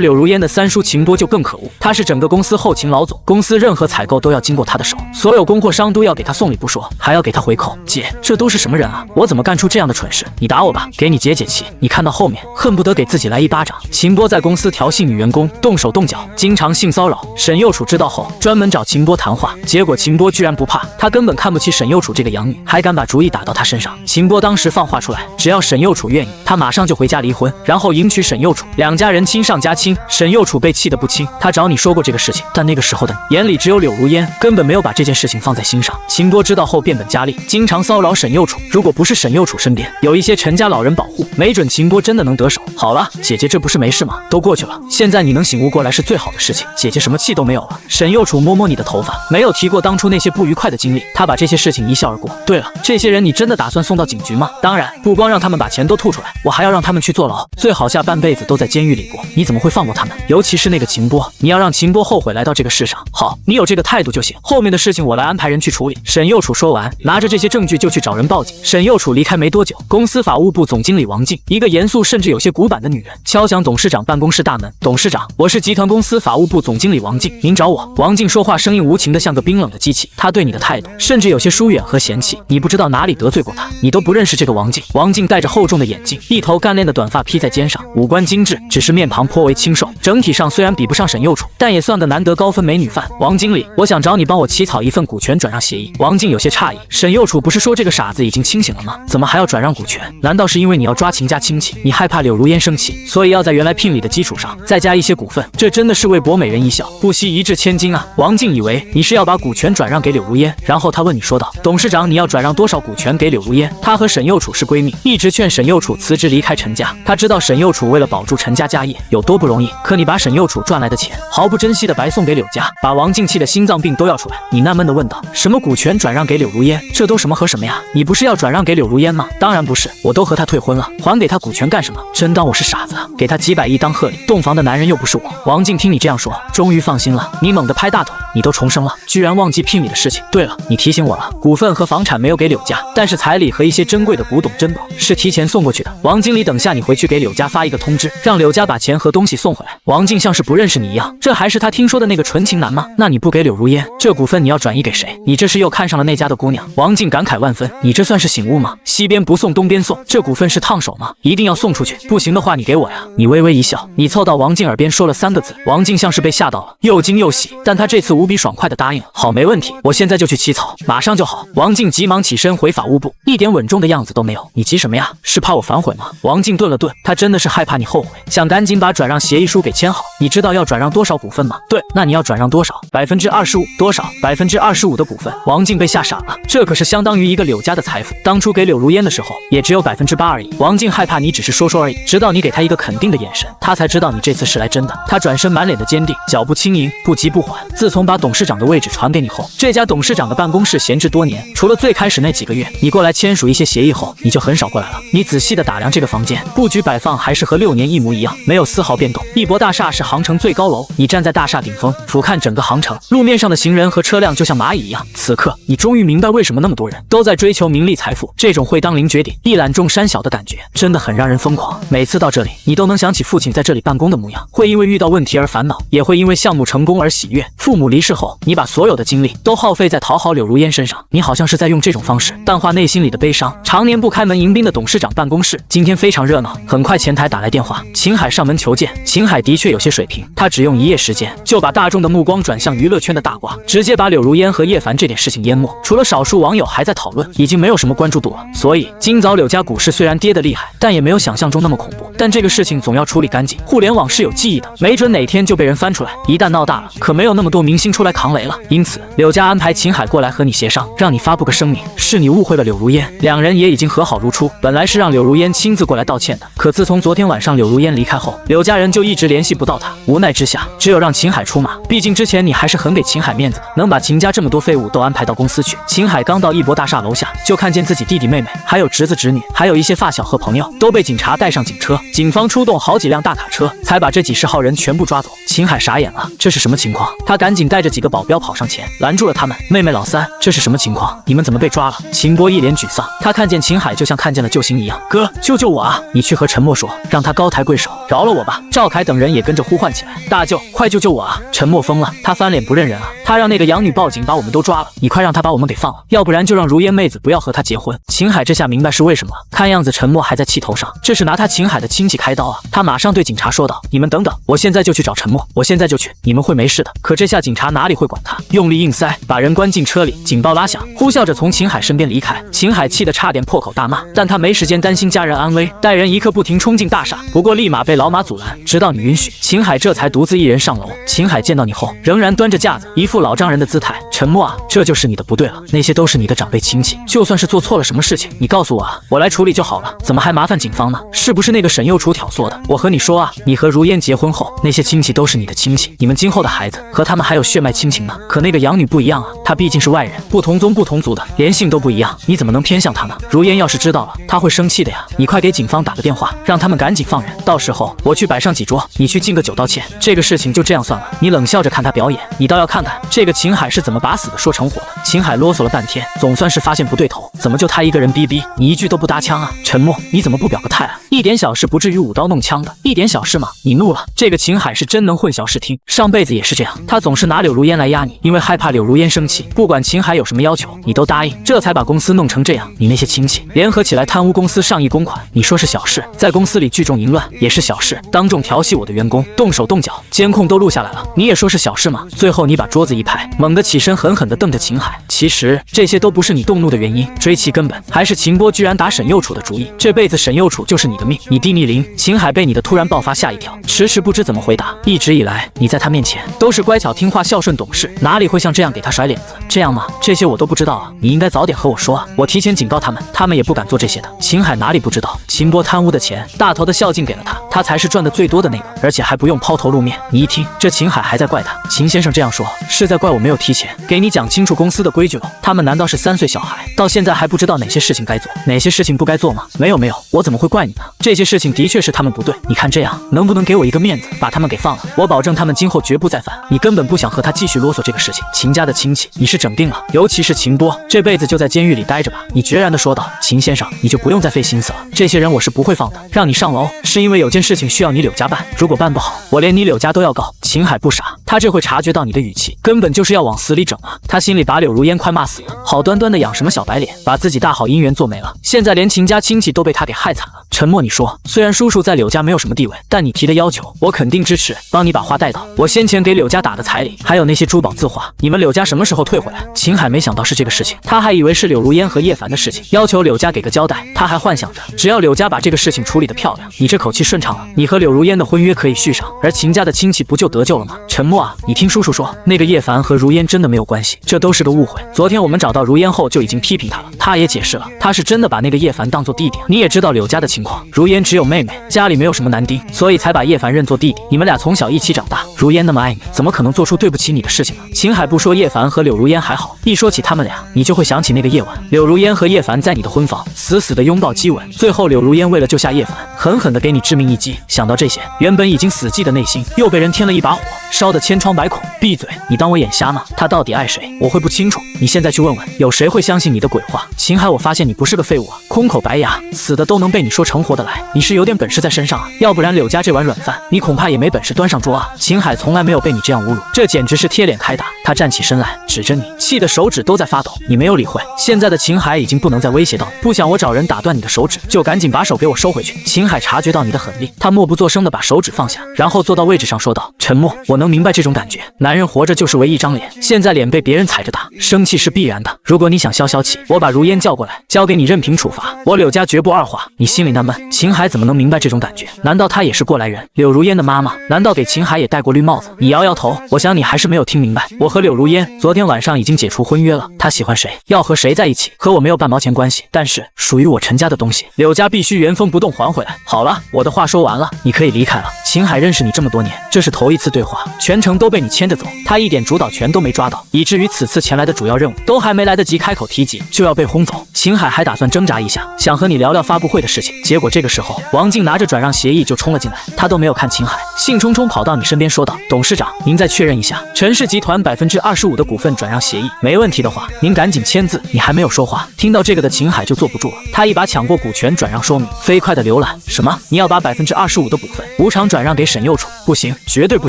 柳如烟的三叔秦波就更可恶，他是整个公司后勤老总，公司任何采购都要经过他的手，所有供货商都要给他送礼不说，还要给他回扣。姐，这都是什么人啊？我怎么干出这样的蠢事？你打我吧，给你解解气。你看到后面，恨不得给自己来一巴掌。秦波在公司调戏女员工，动手动脚，经常性骚扰。沈右楚知道后，专门找秦波谈话，结果秦波居然不怕，他根本看不起沈右楚这个养女，还敢把主意打到他身上。秦波当时放话出来，只要沈右楚愿意，他马上就回家离婚，然后迎娶沈右楚，两家人亲上加亲。沈右楚被气得不轻，他找你说过这个事情，但那个时候的你眼里只有柳如烟，根本没有把这件事情放在心上。秦波知道后变本加厉，经常骚扰沈右楚，如果不是沈右楚身边有一些陈家老人保护，没准秦波真的能得手。好了，姐姐，这不是没事吗？都过去了，现在你能醒悟过来是最好的事情。姐姐什么气都没有了。沈右楚摸摸你的头发，没有提过当初那些不愉快的经历，他把这些事情一笑而过。对了，这些人你真的打算送到警局吗？当然，不光让他们把钱都吐出来，我还要让他们去坐牢，最好下半辈子都在监狱里过。你怎么会放过他们？尤其是那个秦波，你要让秦波后悔来到这个世上。好，你有这个态度就行，后面的事情我来安排人去处理。沈右楚说完，拿着这些证据就去找人报警。沈右楚离开没多久，公司法务部总经理王静，一个严肃甚至有些古板的女人，敲响董事长办公室大门。董事长，我是集团公司法务部总经理王静，您找我。王静说话声音无情的像个冰冷的机器，她对你的态度甚至有些疏远和嫌弃，你不知道哪里得罪过她，你都不认识这个王静。王静戴着厚重的眼镜，一头干练的短发披在肩上，五官精致，只是面庞颇为清瘦，整体上虽然比不上沈右楚，但也算个难得高分美女范。王经理，我想找你帮我起草一份股权转让协议。王静有些诧异，沈右楚不是说这个傻子已经清醒了吗？怎么还要转让股权？难道是因为你要抓秦家亲戚，你害怕柳如烟生气，所以要在原来聘礼的基础上再加一些股份？这真的是为博美人一笑，不惜一掷千金啊！王静以为你是要把股权转让给柳如烟，然后他问你说道：“董事长，你要转让多少股权给柳如烟？”她和沈右楚是闺蜜，一直劝沈右楚辞职离开陈家。她知道沈右楚为了保住陈家家业有多不容易，可你把沈右楚赚来的钱毫不珍惜的白送给柳家，把王静气的心脏病都要出来。你纳闷的问道：“什么股权转让给柳如烟？这都什么和什么呀？你不是要转让给柳如烟吗？”当然不是，我都和她退婚了，还给她股权干什么？真当我是傻子啊？给她几百亿当贺礼，洞房的男人又不是我。王静听你这样说，终于放心了。你猛地拍大腿，你都重生了，居然忘记聘礼的事情。对了，你提醒我了，股份和房产没有给柳家，但是彩礼和一些珍贵的古董珍宝是提前送过去的。王经理，等下你回去给柳家发一个通知，让柳家把钱和东西送回来。王静像是不认识你一样，这还是他听说的那个纯情男吗？那你不给柳如烟，这股份你要转移给谁？你这是又看上了那家的姑娘。王静感慨万分，你这算是醒悟吗？西边不送东边送，这股份是烫手吗？一定要送出去，不行的话你给我呀。你微微一笑，你凑到王静耳边说了3个字。王静像是被吓到了，又惊又喜，但她这次无比爽快地答应了。好，没问题，我现在就去起草，马上就好。王静急忙起身回法务部，一点稳重的样子都没有。你急什么呀？是怕我反悔吗？王静顿了顿，她真的是害怕你后悔，想赶紧把转让协议书给签好。你知道要转让多少股份吗？对，那你要转让多少？25%。多少？25%的股份。王静被吓傻了，这可是相当于一个柳家的财富。当初给柳如烟的时候，也只有8%而已。王静害怕你只是说说而已，直到你给她一个肯定的眼神，她才知道你这次是来真的。她转身满脸的坚定，脚步轻盈，不急不缓。自从把董事长的位置传给你后，这家董事长的办公室闲置多年，除了最开始始那几个月，你过来签署一些协议后，你就很少过来了。你仔细的打量这个房间，布局摆放还是和6年一模一样，没有丝毫变动。一博大厦是航城最高楼，你站在大厦顶峰，俯瞰整个航城，路面上的行人和车辆就像蚂蚁一样。此刻，你终于明白为什么那么多人都在追求名利财富，这种会当凌绝顶、一览众山小的感觉，真的很让人疯狂。每次到这里，你都能想起父亲在这里办公的模样，会因为遇到问题而烦恼，也会因为项目成功而喜悦。父母离世后，你把所有的精力都耗费在讨好柳如烟身上，你好像是在用这种方式淡化内心里的悲伤。常年不开门迎宾的董事长办公室今天非常热闹，很快前台打来电话，秦海上门求见。秦海的确有些水平，他只用1夜时间就把大众的目光转向娱乐圈的大瓜，直接把柳如烟和叶凡这点事情淹没。除了少数网友还在讨论，已经没有什么关注度了。所以今早柳家股市虽然跌得厉害，但也没有想象中那么恐怖。但这个事情总要处理干净，互联网是有记忆的，没准哪天就被人翻出来，一旦闹大了，可没有那么多明星出来扛雷了。因此柳家安排秦海过来和你协商，让你发布个声明，是你误会了柳如烟。两人也已经和好如初，本来是让柳如烟亲自过来道歉的，可自从昨天晚上柳如烟离开后，柳家人就一直联系不到他，无奈之下只有让秦海出马。毕竟之前你还是很给秦海面子的，能把秦家这么多废物都安排到公司去。秦海刚到一博大厦楼下，就看见自己弟弟妹妹还有侄子侄女，还有一些发小和朋友都被警察带上警车，警方出动好几辆大卡车才把这几10号人全部抓走。秦海傻眼了，这是什么情况？他赶紧带着几个保镖跑上前拦住了他们。妹妹老三，这是什么情况？你们怎么被抓了？秦波一脸沮丧，他看见秦海就像看见了救星一样，哥，救救我啊！你去和陈默说，让他高抬贵手，饶了我吧。赵凯等人也跟着呼唤起来，大舅，快救救我啊！陈默疯了，他翻脸不认人啊！他让那个养女报警把我们都抓了，你快让他把我们给放了，要不然就让如烟妹子不要和他结婚。秦海这下明白是为什么了，看样子陈默还在气头上，这是拿他秦海的亲戚开刀啊！他马上对警察说道，你们等等，我现在就去找陈默，我现在就去，你们会没事的。可这下警察哪里会管他，用力硬塞，把人关进车里，警报拉响，呼啸着从秦海身边离开。秦海气得差点破口大骂，但他没时间担心家人安危，带人一刻不停冲进大厦，不过立马被老马阻拦，直到你允许，秦海这才独自一人上楼。秦海见到你后，仍然端着架子，一副老丈人的姿态。陈默啊，这就是你的不对了，那些都是你的长辈亲戚，就算是做错了什么事情，你告诉我啊，我来处理就好了，怎么还麻烦警方呢？是不是那个沈幼楚挑唆的？我和你说啊，你和如烟结婚后，那些亲戚都是你的亲戚，你们今后的孩子和他们还有血脉亲情呢。可那个养女不一样啊，她毕竟是外人，不同宗不同族的，连姓都不一样，你怎么能偏向她呢？如烟要是知道了，她会生气的呀。你快给警方打个电话，让他们赶紧放人，到时候我去摆上几桌，你去敬个酒道歉，这个事情就这样算了。你冷笑着看他表演，你倒要看看这个秦海是怎么把死的说成活的。秦海啰嗦了半天，总算是发现不对头，怎么就他一个人逼逼，你一句都不搭腔啊？陈默，你怎么不表个态啊？一点小事不至于舞刀弄枪的，一点小事嘛，你怒了。这个秦海是真能混淆视听，上辈子也是这样，他总是拿柳如烟来压你，因为害怕柳如烟生气，不管秦海有什么要求，你都答应，这才把公司弄成这样。你那些亲戚联合起来贪污公司上亿公款，你说是小事，在公司里聚众淫乱也是小事，当众调戏我的员工，动手动脚，监控都录下来了，你也说是小事吗？最后你把桌子一拍，猛地起身，狠狠地瞪着秦海。其实这些都不是你动怒的原因，追其根本还是秦波居然打沈幼楚的主意，这辈子沈幼楚就是你的命，你弟逆鳞。秦海被你的突然爆发吓一跳，迟迟不知怎么回答。一直以来你在他面前都是乖巧听话孝顺懂事，哪里会像这样给他甩脸子？这样吗？这些我都不知道啊，你应该早点和我说啊，我提前警告他们，他们也不敢做这些的。秦海哪里不知道，秦波贪污的钱大头的孝敬给了他，他才是赚的最多的那个，而且还不用抛头露面。你一听这秦海还在怪他，秦先生这样说是在怪我没有提前给你讲清楚公司的规矩了。他们难道是3岁小孩，到现在还不知道哪些事情该做，哪些事情不该做吗？没有，我怎么会怪你呢？这些事情的确是他们不对，你看这样能不能给我一个面子，把他们给放了？我保证他们今后绝不再犯。你根本不想和他继续啰嗦这个事情，秦家的亲戚你是整定了，尤其是秦波，这辈子就在监狱里待着吧。你决然地说道，秦先生，你就不用再费心思了，这些人我是不会放的。让你上楼是因为有件事情需要你柳家办，如果办不好，我连你柳家都要告。秦海不傻，他这会察觉到你的语气根本就是要往死里整啊。他心里把柳如烟快骂死了，好端端的养什么小白脸，把自己大好姻缘做没了，现在连秦家亲戚都被他给害惨了。陈默，你说虽然叔叔在柳家没有什么地位，但你提的要求我肯定支持，帮你把话带到。我先前给柳家打的彩礼，还有那些珠宝字画，你们柳家什么时候退回来？秦海没想到是这个事情，他还以为是柳如烟和叶凡的事情，要求柳家给个交代。他还幻想着只要柳家把这个事情处理得漂亮，你这口气顺畅了，你和柳如烟的婚约可以续上，而秦家的亲戚不就得救了吗？陈默啊，你听叔叔说，那个叶凡和如烟真的没有关系，这都是个误会。昨天我们找到如烟后就已经批评他了，他也解释了，他是真的把那个叶凡当作弟弟。你也知道柳家的情况，如烟只有妹妹，家里没有什么男丁，所以才把叶凡认作弟弟。你们俩从小一起长大，如烟那么爱你，怎么可能做出对不起你的事情呢？秦海不说叶凡和柳如烟还好，一说起他们俩，你就会想起那个夜晚，柳如烟和叶凡在你的婚房死死的拥抱激吻，最后柳如烟为了救下叶凡，狠狠的给你致命一击。想到这些，原本已经死寂的内心又被人添了一把火，烧得千疮百孔。闭嘴！你当我眼瞎吗？他到底爱谁，我会不清楚。你现在去问问，有谁会相信你的鬼话？秦海，我发现你不是个废物啊，空口白牙，死的都能被你说成活的来。你是有点本事在身上啊，要不然柳家这碗软饭，你恐怕也没本事端上桌啊。秦海从来没有被你这样侮辱，这简直是贴脸开打。他站起身来，指着你，气得手指都在发抖。你没有理会。现在的秦海已经不能再威胁到你，不想我找人打断你的手指，就赶紧把手给我收回去。秦海察觉到你的狠厉，他默不作声的把手指放下，然后坐到位置上说道：沉默。我能明白这种感觉，男人活着就是为一张脸，现在脸被别人踩着打，生气是必然的。如果你想消消气，我把如烟叫过来，交给你任凭处罚，我柳家绝不二话。你心里那闷，秦海怎么能明白这种感觉？难道他也是过来人？柳如烟的妈妈难道给秦海也戴过绿帽子？你摇摇头，我想你还是没有听明白。我和柳如烟昨天晚上已经解除婚约了，她喜欢谁，要和谁在一起，和我没有半毛钱关系，但是属于我陈家的东西，柳家必须原封不动还回来。好了，我的话说完了，你可以离开了。秦海认识你这么多年，这是头一次对话，全程都被你牵着走，他一点主导权都没抓到，以至于此次前来的主要任务都还没来得及开口提及，就要被轰走。秦海还打算挣扎一下，想和你聊聊发布会的事情，结果这个时候王静拿着转让协议就冲了进来，他都没有看秦海，兴冲冲跑到你身边说道：董事长，您再确认一下陈氏集团25%的股份转让协议，没问题的话您赶紧签字。你还没有说话，听到这个的秦海就坐不住了，他一把抢过股权转让说明，飞快的浏览。什么？你要把25%的股份无偿转让给沈右楚？不行，绝对不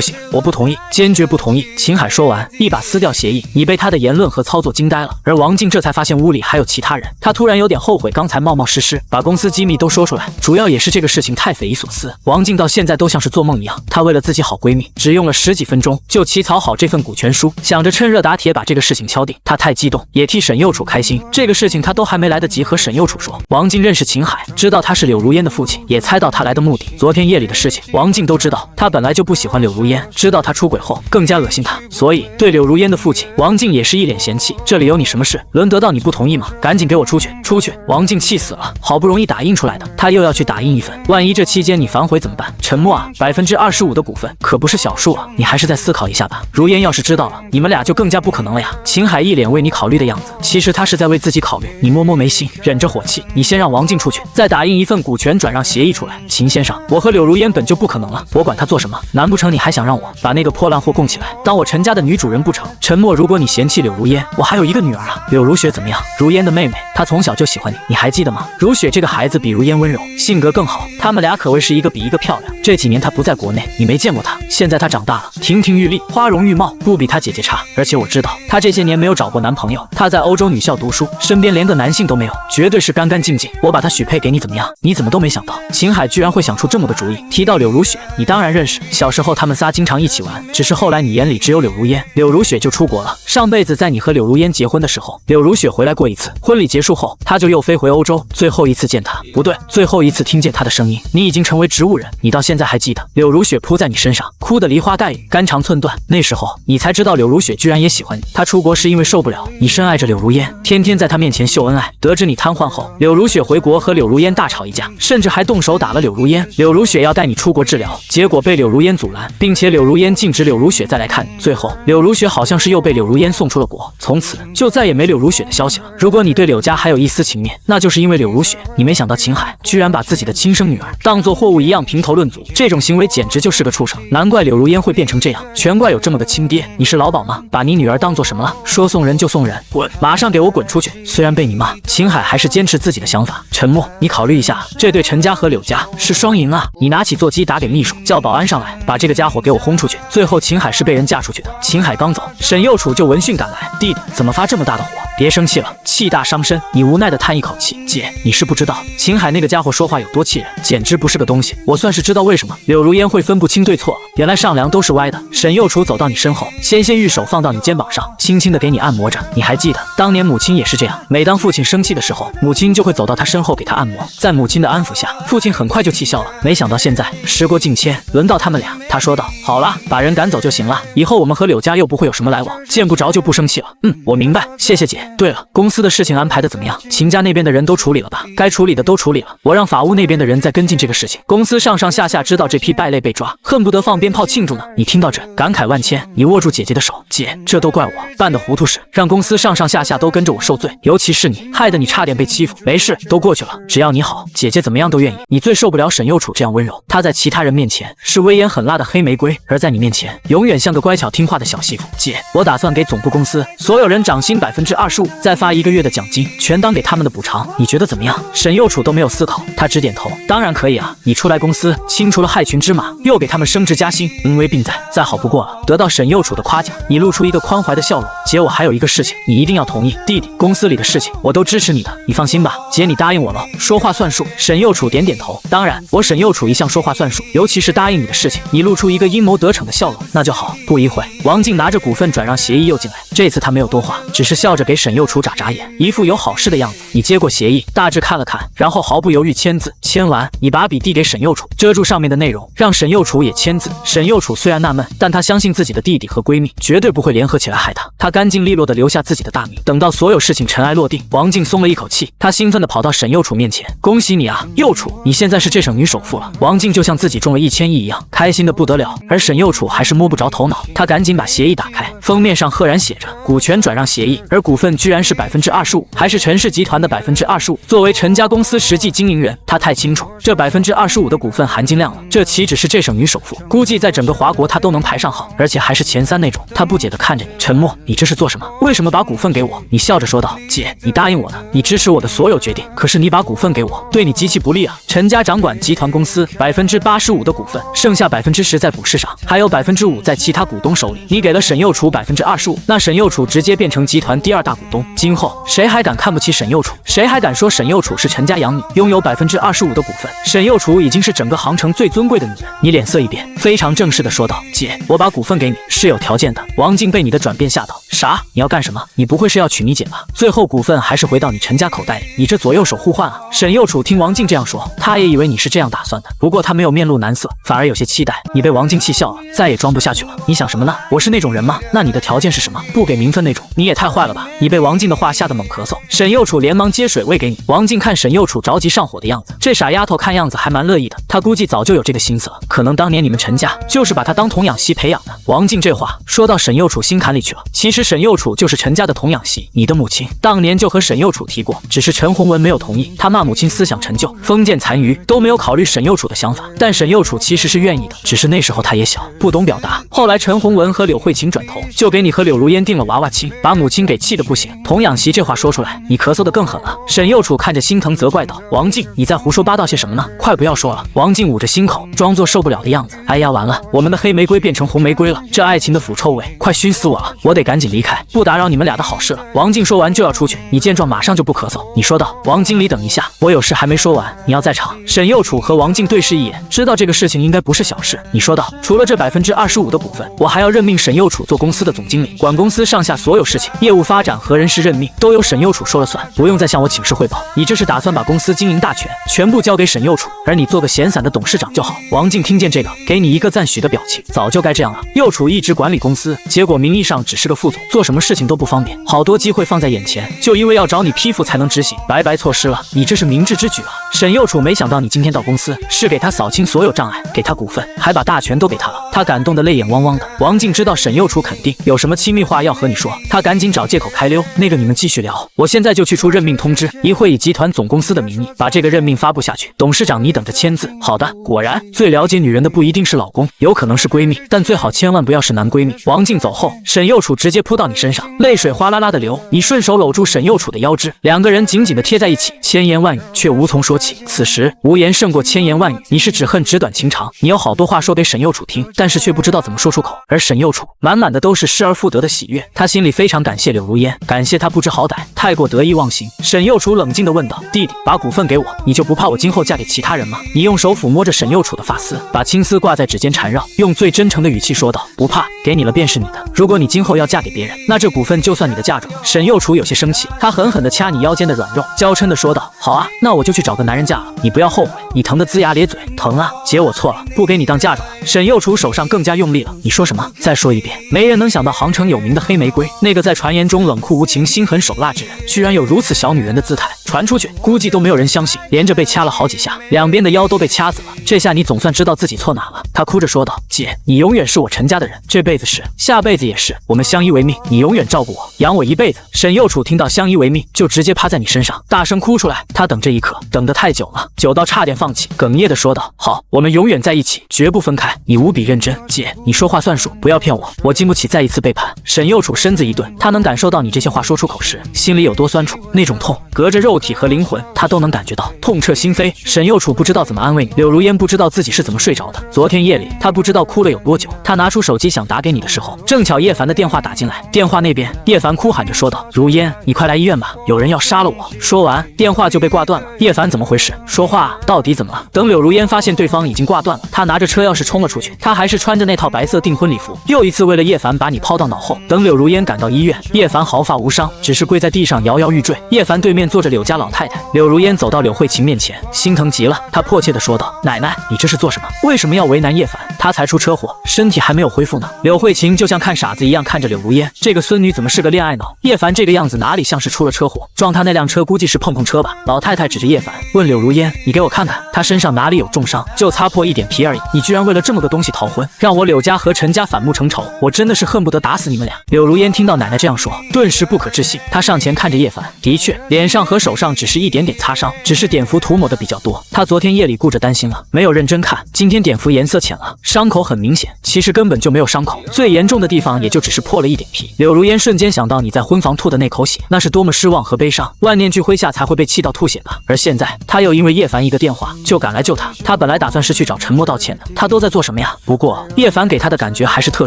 行，我不同意，坚决不同意。秦海说完，一把撕掉协议。你被他的言论和操作惊呆了，而王静这才发现屋里还有其他人，他突然有点后悔刚才冒冒失失把公司机密都说出来，主要也是这个事情太匪夷所思。王静到现在都像是做梦一样，她为了自己好闺蜜，只用了10几分钟就起草好这份股权书，想着趁热打铁把这个事情敲定。她太激动，也替沈右楚开心。这个事情她都还没来得及和沈右楚说，王静认识秦海，知道他是柳如烟的父亲，也猜到他来的目的。昨天夜里的事情，王静都知道。他本来就不喜欢柳如烟，知道他出轨后更加恶心他，所以对柳如烟的父亲，王静也是一脸嫌弃。这里有你什么事？轮得到你不同意吗？赶紧给我出去！出去！王静气死了，好不容易打印出来的，他又要去打印一份，万一这期间你反悔怎么办？沉默啊！25%的股份可不是小数啊，你还是再思考一下吧。如烟要是知道了，你们俩就更加不可能了呀。秦海一脸为你考虑的样子，其实他是在为自己考虑。你摸摸眉心，忍着火气，你先让王静出去，再打印一份股权转让协议出来。秦先生，我和柳如烟本就不可能了，我管他做什么？难不成你还想让我把那个破烂货供起来，当我陈家的女主人不成？沉默，如果你嫌弃柳如烟，我还有一个女儿啊。柳如雪怎么样？如烟的妹妹，她从小就喜欢你，你还记得吗？如雪这个孩子比如烟温柔，性格更好，他们俩可谓是一个比一个漂亮。这几年她不在国内，你没见过她，现在她长大了，亭亭玉立，花容玉貌，不比她姐姐差。而且我知道她这些年没有找过男朋友，她在欧洲女校读书，身边连个男性都没有，绝对是干干净净。我把她许配给你怎么样？你怎么都没想到？秦海居然会想出这么个主意。提到柳如雪，你当然认识，小时候他们仨经常一起玩，只是后来你眼里只有柳如烟，柳如雪就出国了。上辈子在你和柳如烟结婚的时候，柳如雪回来过一次，婚礼结束后，她就又飞回欧洲，最后一次见她，不对，最后一次听见她的声音，你已经成为植物人。你到现在还记得柳如雪扑在你身上，哭得梨花带雨，肝肠寸断。那时候你才知道柳如雪居然也喜欢你。她出国是因为受不了你深爱着柳如烟，天天在她面前秀恩爱。得知你瘫痪后，柳如雪回国和柳如烟大吵一架，甚至还动手打了柳如烟。柳如雪要带你出国治疗，结果被柳如烟阻拦，并且柳如烟禁止柳如雪再来看你。最后柳如雪好像是又被柳如烟送出了国，从此就再也没柳如雪的消息了。如果你对柳家还有一丝情面，那就是因为柳如雪。你没想到秦海居然把自己的亲生女儿当作货物一样评头论足，这种行为简直就是个畜生。难怪柳如烟会变成这样，全怪有这么个亲爹。你是老鸨吗？把你女儿当做什么了？说送人就送人，滚！马上给我滚出去！虽然被你骂，秦海还是坚持自己的想法。沉默，你考虑一下，这对陈家和柳家是双赢啊！你拿起座机打给秘书，叫保安上来，把这个家伙给我轰出去。最后秦海是被人嫁出去的。秦海刚走，沈右楚就闻讯赶来，弟弟怎么发这么大的火？别生气了，气大伤身。你无奈的叹一口气，姐，你是不知道秦海那个家伙说话有多气人，简直不是个东西。我算是知道为什么柳如烟会分不清对错了，原来上梁都是歪的。沈右楚走到你身后，纤玉手放到你肩膀上，轻轻的给你按摩着。你还记得当年母亲也是这样，每当父亲生气的时候，母亲就会走到他身后给他按摩，在母亲的安抚下，父亲很快就气消了。没想到现在时过境迁，轮到他们俩。他说道：好了，把人赶走就行了，以后我们和柳家又不会有什么来往，见不着就不生气了。我明白，谢谢姐。对了，公司的事情安排的怎么样？秦家那边的人都处理了吧？该处理的都处理了，我让法务那边的人再跟进这个事情。公司上上下下知道这批败类被抓，恨不得放鞭炮庆祝呢。你听到这，感慨万千。你握住姐姐的手，姐，这都怪我办的糊涂事，让公司上上下下都跟着我受罪，尤其是你，害得你差点被欺负。没事，都过去了，只要你好，姐姐怎么样都愿意。你最受不了沈幼楚这样温柔，她在其他人面前是威严狠辣的黑玫瑰，而在你面前永远像个乖巧听话的小媳妇。姐，我打算给总部公司所有人涨薪25%，再发1个月的奖金，全当给他们的补偿，你觉得怎么样？沈幼楚都没有思考，他只点头，当然可以啊，你出来公司清除了害群之马，又给他们升职加薪，恩威并在，再好不过了。得到沈幼楚的夸奖，你露出一个宽怀的笑容。姐，我还有一个事情，你一定要同意。弟弟，公司里的事情我都支持你的，你放心吧。姐，你答应我了，说话算数。沈幼楚点点头，当然，我沈幼楚一向说话算数，尤其是答应你的事情。你露出一个阴谋得逞的笑容，那就好。不一会，王静拿着股份转让协议又进来，这次他没有多话，只是笑着给沈幼楚眨眨眼，一副有好事的样子。你接过协议，大致看了看，然后毫不犹豫签字。签完，你把笔递给沈幼楚，遮住上面的内容，让沈幼楚也签字。沈幼楚虽然纳闷，但她相信自己的弟弟和闺蜜绝对不会联合起来害她。她干净利落地留下自己的大名。等到所有事情尘埃落定，王静松了一口气，她兴奋地跑到沈幼楚面前，恭喜你啊，幼楚，你现在是这省女首富了。王静就像自己中了1000亿一样，开心得不得了。而沈幼楚还是摸不着头脑，她赶紧把协议打开，封面上赫然写着股权转让协议，而股份居然是25%，还是陈氏集团的25%。作为陈家公司实际经营人，她太清楚这25%的股份含金量了。这岂止是这省女首富，估计在整个华国她都能排上号，而且还是前3那种。她不解地看着你，沉默。你这是做什么？为什么把股份给我？你笑着说道，姐，你答应我的，你支持我的所有决定，可是你把股份给我，对你极其不利啊。陈家掌管集团公司85%的股份，剩下10%在股市上，还有5%在其他股东手里。你给了沈幼楚25%，那沈幼楚直接变成集团第2大股东。今后谁还敢看不起沈幼楚？谁还敢说沈幼楚是陈家养女，拥有25%的股份？沈幼楚已经是整个杭城最尊贵的女人。你脸色一变，非常正式地说道，姐，我把股份给你是有条件的。王静被你的转变吓到，啥？你要干什么？你不会是要娶你姐吧？最后股份还是回到你陈家口袋里，你这左右手互换啊。沈幼楚听王静这样说，他也以为你是这样打算的，不过他没有面露难色，反而有些期待。你被王静气笑了，再也装不下去了。你想什么呢？我是那种人吗？那你的条件是什么？不给名分那种？你也太坏了吧！你被王静的话吓得猛咳嗽。沈幼楚连忙接水喂给你。王静看沈幼楚着急上火的样子，这傻丫头看样子还蛮乐意的，她估计早就有这个心思了，可能当年你们陈家就是把她当童养媳培养的。王静这话说到沈幼楚心坎里去了。其实沈幼楚就是陈家的童养媳，你的母亲当年就和沈幼楚提过，只是陈洪文没有同意，他骂母亲思想陈旧，封建残余，都没有考虑沈幼楚的想法。但沈幼楚其实是愿意的，只是那时候他也小，不懂表达。后来陈洪文和柳慧琴转头，就给你和柳如烟定了娃娃亲，把母亲给气得不行。童养媳这话说出来，你咳嗽得更狠了。沈幼楚看着心疼责怪道，王静，你在胡说八道些什么呢？快不要说了。王静捂着心口，装作受不了的样子。哎呀，完了，我们的黑玫瑰变成红玫瑰了，这爱情的腐臭味快熏死我了，我得赶紧离开，不打扰你们俩的好事了。王静说完就要出去，你见状马上就不咳嗽。你说道，王经理等一下，我有事还没说完，你要在场。沈幼楚和王静对视一眼，知道这个事情应该不是小事。你说道，除了这25%的股份，我还要任命沈幼楚做公司的总经理，管公司上下所有事情，业务发展和人事任命都由沈幼楚说了算，不用再向我请示汇报。你这是打算把公司经营大权全部交给沈幼楚，而你做个闲散的董事长就好。王静听见这个，给你一个赞许的表情，早就该这样了。幼楚一直管理公司，结果名义上只是个副总，做什么事情都不方便，好多机会放在眼前，就因为要找你批复才能执行，白白错失了。你这是明智之举啊。沈幼楚没想到你今天到公司是给他扫清所有障碍，给他股份，还把大权都给他了，他感动得泪眼汪汪的。王静知道沈幼楚肯定有什么亲密话要和你说，他赶紧找借口开溜。那个你们继续聊，我现在就去出任命通知，一会以集团总公司的名义把这个任命发布下去。董事长你等着签字。好的。果然，最了解女人的不一定是老公，有可能是闺蜜，但最好千万不要是男闺蜜。王静走后，沈幼楚直接扑到你身上，泪水哗啦啦的流，你顺手搂住沈幼楚的腰肢，两个人紧紧的贴在一起，千言万语却无从说起。此时无言胜过千言万语，你是只恨纸短情长，你有好多话说给沈幼楚听，但是却不知道怎么说出口。而沈幼楚满满的都是失而复得的喜悦，他心里非常感谢柳如烟，感谢他不知好歹，太过得意忘形。沈幼楚冷静地问道，弟弟，把股份给我，你就不怕我今后嫁给其他人吗？你用手抚摸着沈幼楚的发丝，把青丝挂在指尖缠绕，用最真诚的语气说道，不怕，给你了便是你的，如果你今后要嫁给别人，那这股份就算你的嫁妆。沈幼楚有些生气，他狠狠地掐你腰间的软肉，娇嗔地说道，好啊，那我就去找个男人嫁了，你不要后悔。你疼得龇牙咧嘴，疼啊，姐我错了，不给你当嫁妆了。沈幼楚手上更加用力了，你说什么？再说一遍。没人能能想到杭城有名的黑玫瑰，那个在传言中冷酷无情、心狠手辣之人，居然有如此小女人的姿态，传出去估计都没有人相信，连着被掐了好几下，两边的腰都被掐死了。这下你总算知道自己错哪了。他哭着说道：“姐，你永远是我陈家的人，这辈子是，下辈子也是，我们相依为命，你永远照顾我，养我一辈子。”沈幼楚听到相依为命，就直接趴在你身上，大声哭出来。他等这一刻等得太久了，久到差点放弃，哽咽地说道：“好，我们永远在一起，绝不分开。你无比认真，姐，你说话算数，不要骗我，我经不起再一次背叛。”沈幼楚身子一顿，他能感受到你这些话说出口时，心里有多酸楚，那种痛隔着肉体和灵魂，他都能感觉到，痛彻心扉。沈幼楚不知道怎么安慰你，柳如烟不知道自己是怎么睡着的。昨天夜里，他不知道哭了有多久。他拿出手机想打给你的时候，正巧叶凡的电话打进来。电话那边，叶凡哭喊着说道：“如烟，你快来医院吧，有人要杀了我。”说完，电话就被挂断了。叶凡怎么回事？说话到底怎么了？等柳如烟发现对方已经挂断了，他拿着车钥匙冲了出去。他还是穿着那套白色订婚礼服，又一次为了叶凡把你抛到脑后。等柳如烟赶到医院，叶凡毫发无伤，只是跪在地上摇摇欲坠。叶凡对面坐着柳家老太太。柳如烟走到柳慧琴面前，心疼极了，她迫切地说道：“奶奶，你这是做什么？为什么要为难叶凡？他才出车祸，身体还没有恢复呢。”柳慧琴就像看傻子一样看着柳如烟，这个孙女怎么是个恋爱脑？叶凡这个样子哪里像是出了车祸？撞他那辆车估计是碰碰车吧。老太太指着叶凡问柳如烟：“你给我看看，他身上哪里有重伤？就擦破一点皮而已，你居然为了这么个东西逃婚，让我柳家和陈家反目成仇，我真的是恨不得打死你们俩。”柳如烟听到奶奶这样说，顿时不可置信。她上前看着叶凡，的确，脸上和手上只是一点点擦伤，只是碘伏涂抹的比较多。她昨天夜里顾着担心了，没有认真看，今天碘伏颜色浅了，伤口很明显，其实根本就没有伤口，最严重的地方也就只是破了一点皮。柳如烟瞬间想到你在婚房吐的那口血，那是多么失望和悲伤，万念俱灰下才会被气到吐血吧。而现在她又因为叶凡一个电话就赶来救他，她本来打算是去找陈默道歉的，她都在做什么呀？不过叶凡给她的感觉还是特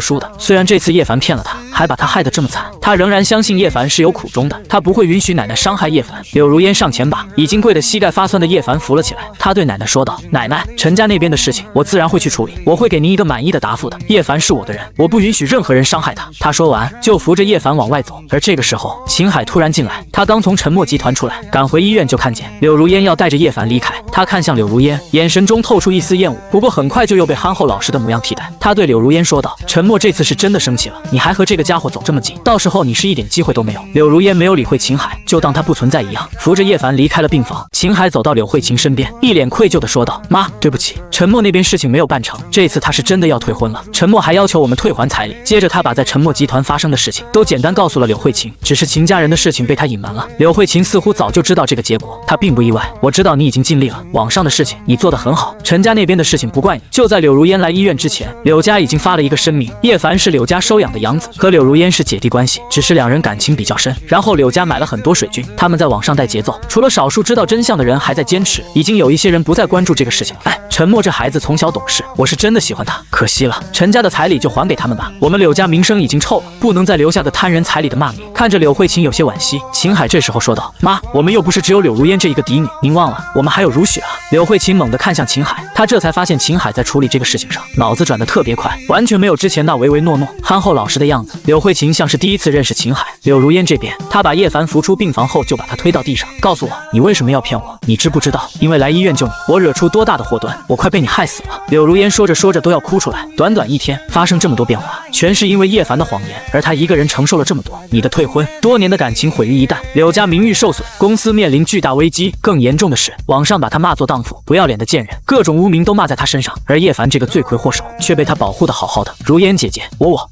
殊的，虽然这次叶凡骗了她，还把她害得这么惨，她仍然相信叶凡是有苦衷的，她不会允许奶奶伤害叶凡。柳如烟上前把已经跪得膝盖发酸的叶凡扶了起来，她对奶奶说道：“奶奶，陈家那边的事情我自然会去处理，我会给您一个满意的答复的。叶凡是我的人，我不允许任何人伤害他。”她说完就扶着叶凡往外走。而这个时候，秦海突然进来，他刚从陈默集团出来，赶回医院就看见柳如烟要带着叶凡离开。他看向柳如烟，眼神中透出一丝厌恶，不过很快就又被憨厚老实的模样替代。他对柳如烟说道：“陈默这次是真的生气了，你还和这个家伙走这么近，到时候你是一点机会都没有。”柳如烟没有理会秦海，就当他不存在一样，扶着叶凡离开了病房。秦海走到柳慧琴身边，一脸愧疚地说道：“妈，对不起，陈默那边事情没有办成，这次他是真的要退婚了。陈默还要求我们退还彩礼。”接着他把在陈默集团发生的事情都简单告诉了柳慧琴，只是秦家人的事情被他隐瞒了。柳慧琴似乎早就知道这个结果，她并不意外。我知道你已经尽力了，网上的事情你做得很好，陈家那边的事情不怪你。就在柳如烟来医院之前，柳家已经发了一个声明，叶凡是柳家收养的养子，和柳如烟是姐弟关系，只是两人感情比较深。然后柳家买了很多水军，他们在网上带节奏，除了少数知道真相的人还在坚持，已经有一些人不再关注这个事情了。陈默这孩子从小懂事，我是真的喜欢他，可惜了，陈家的彩礼就还给他们吧，我们柳家名声已经臭了，不能再留下个贪人彩礼的骂名。看着柳慧琴有些惋惜，秦海这时候说道：“妈，我们又不是只有柳如烟这一个嫡女，您忘了我们还有如雪啊。”柳慧琴猛地看向秦海，她这才发现秦海在处理这个事情上脑子转得特别快，完全没有之前那唯唯诺诺、憨厚老实的样子。柳慧琴像是第一次认识秦海。柳如烟这边，她把叶凡扶出病房后就把他推到地上，告诉我你为什么要骗我？你知不知道因为来医院救你，我惹出多大的祸端？我快被你害死了。柳如烟说着说着都要哭出来，短短一天发生这么多变化，全是因为叶凡的谎言，而他一个人承受了这么多。你的退婚，多年的感情毁于一旦，柳家名誉受损，公司面临巨大危机。更严重的是，网上把他骂作荡妇、不要脸的贱人，各种污名都骂在他身上，而叶凡这个罪魁祸首却被他保护得好好的。如烟姐姐，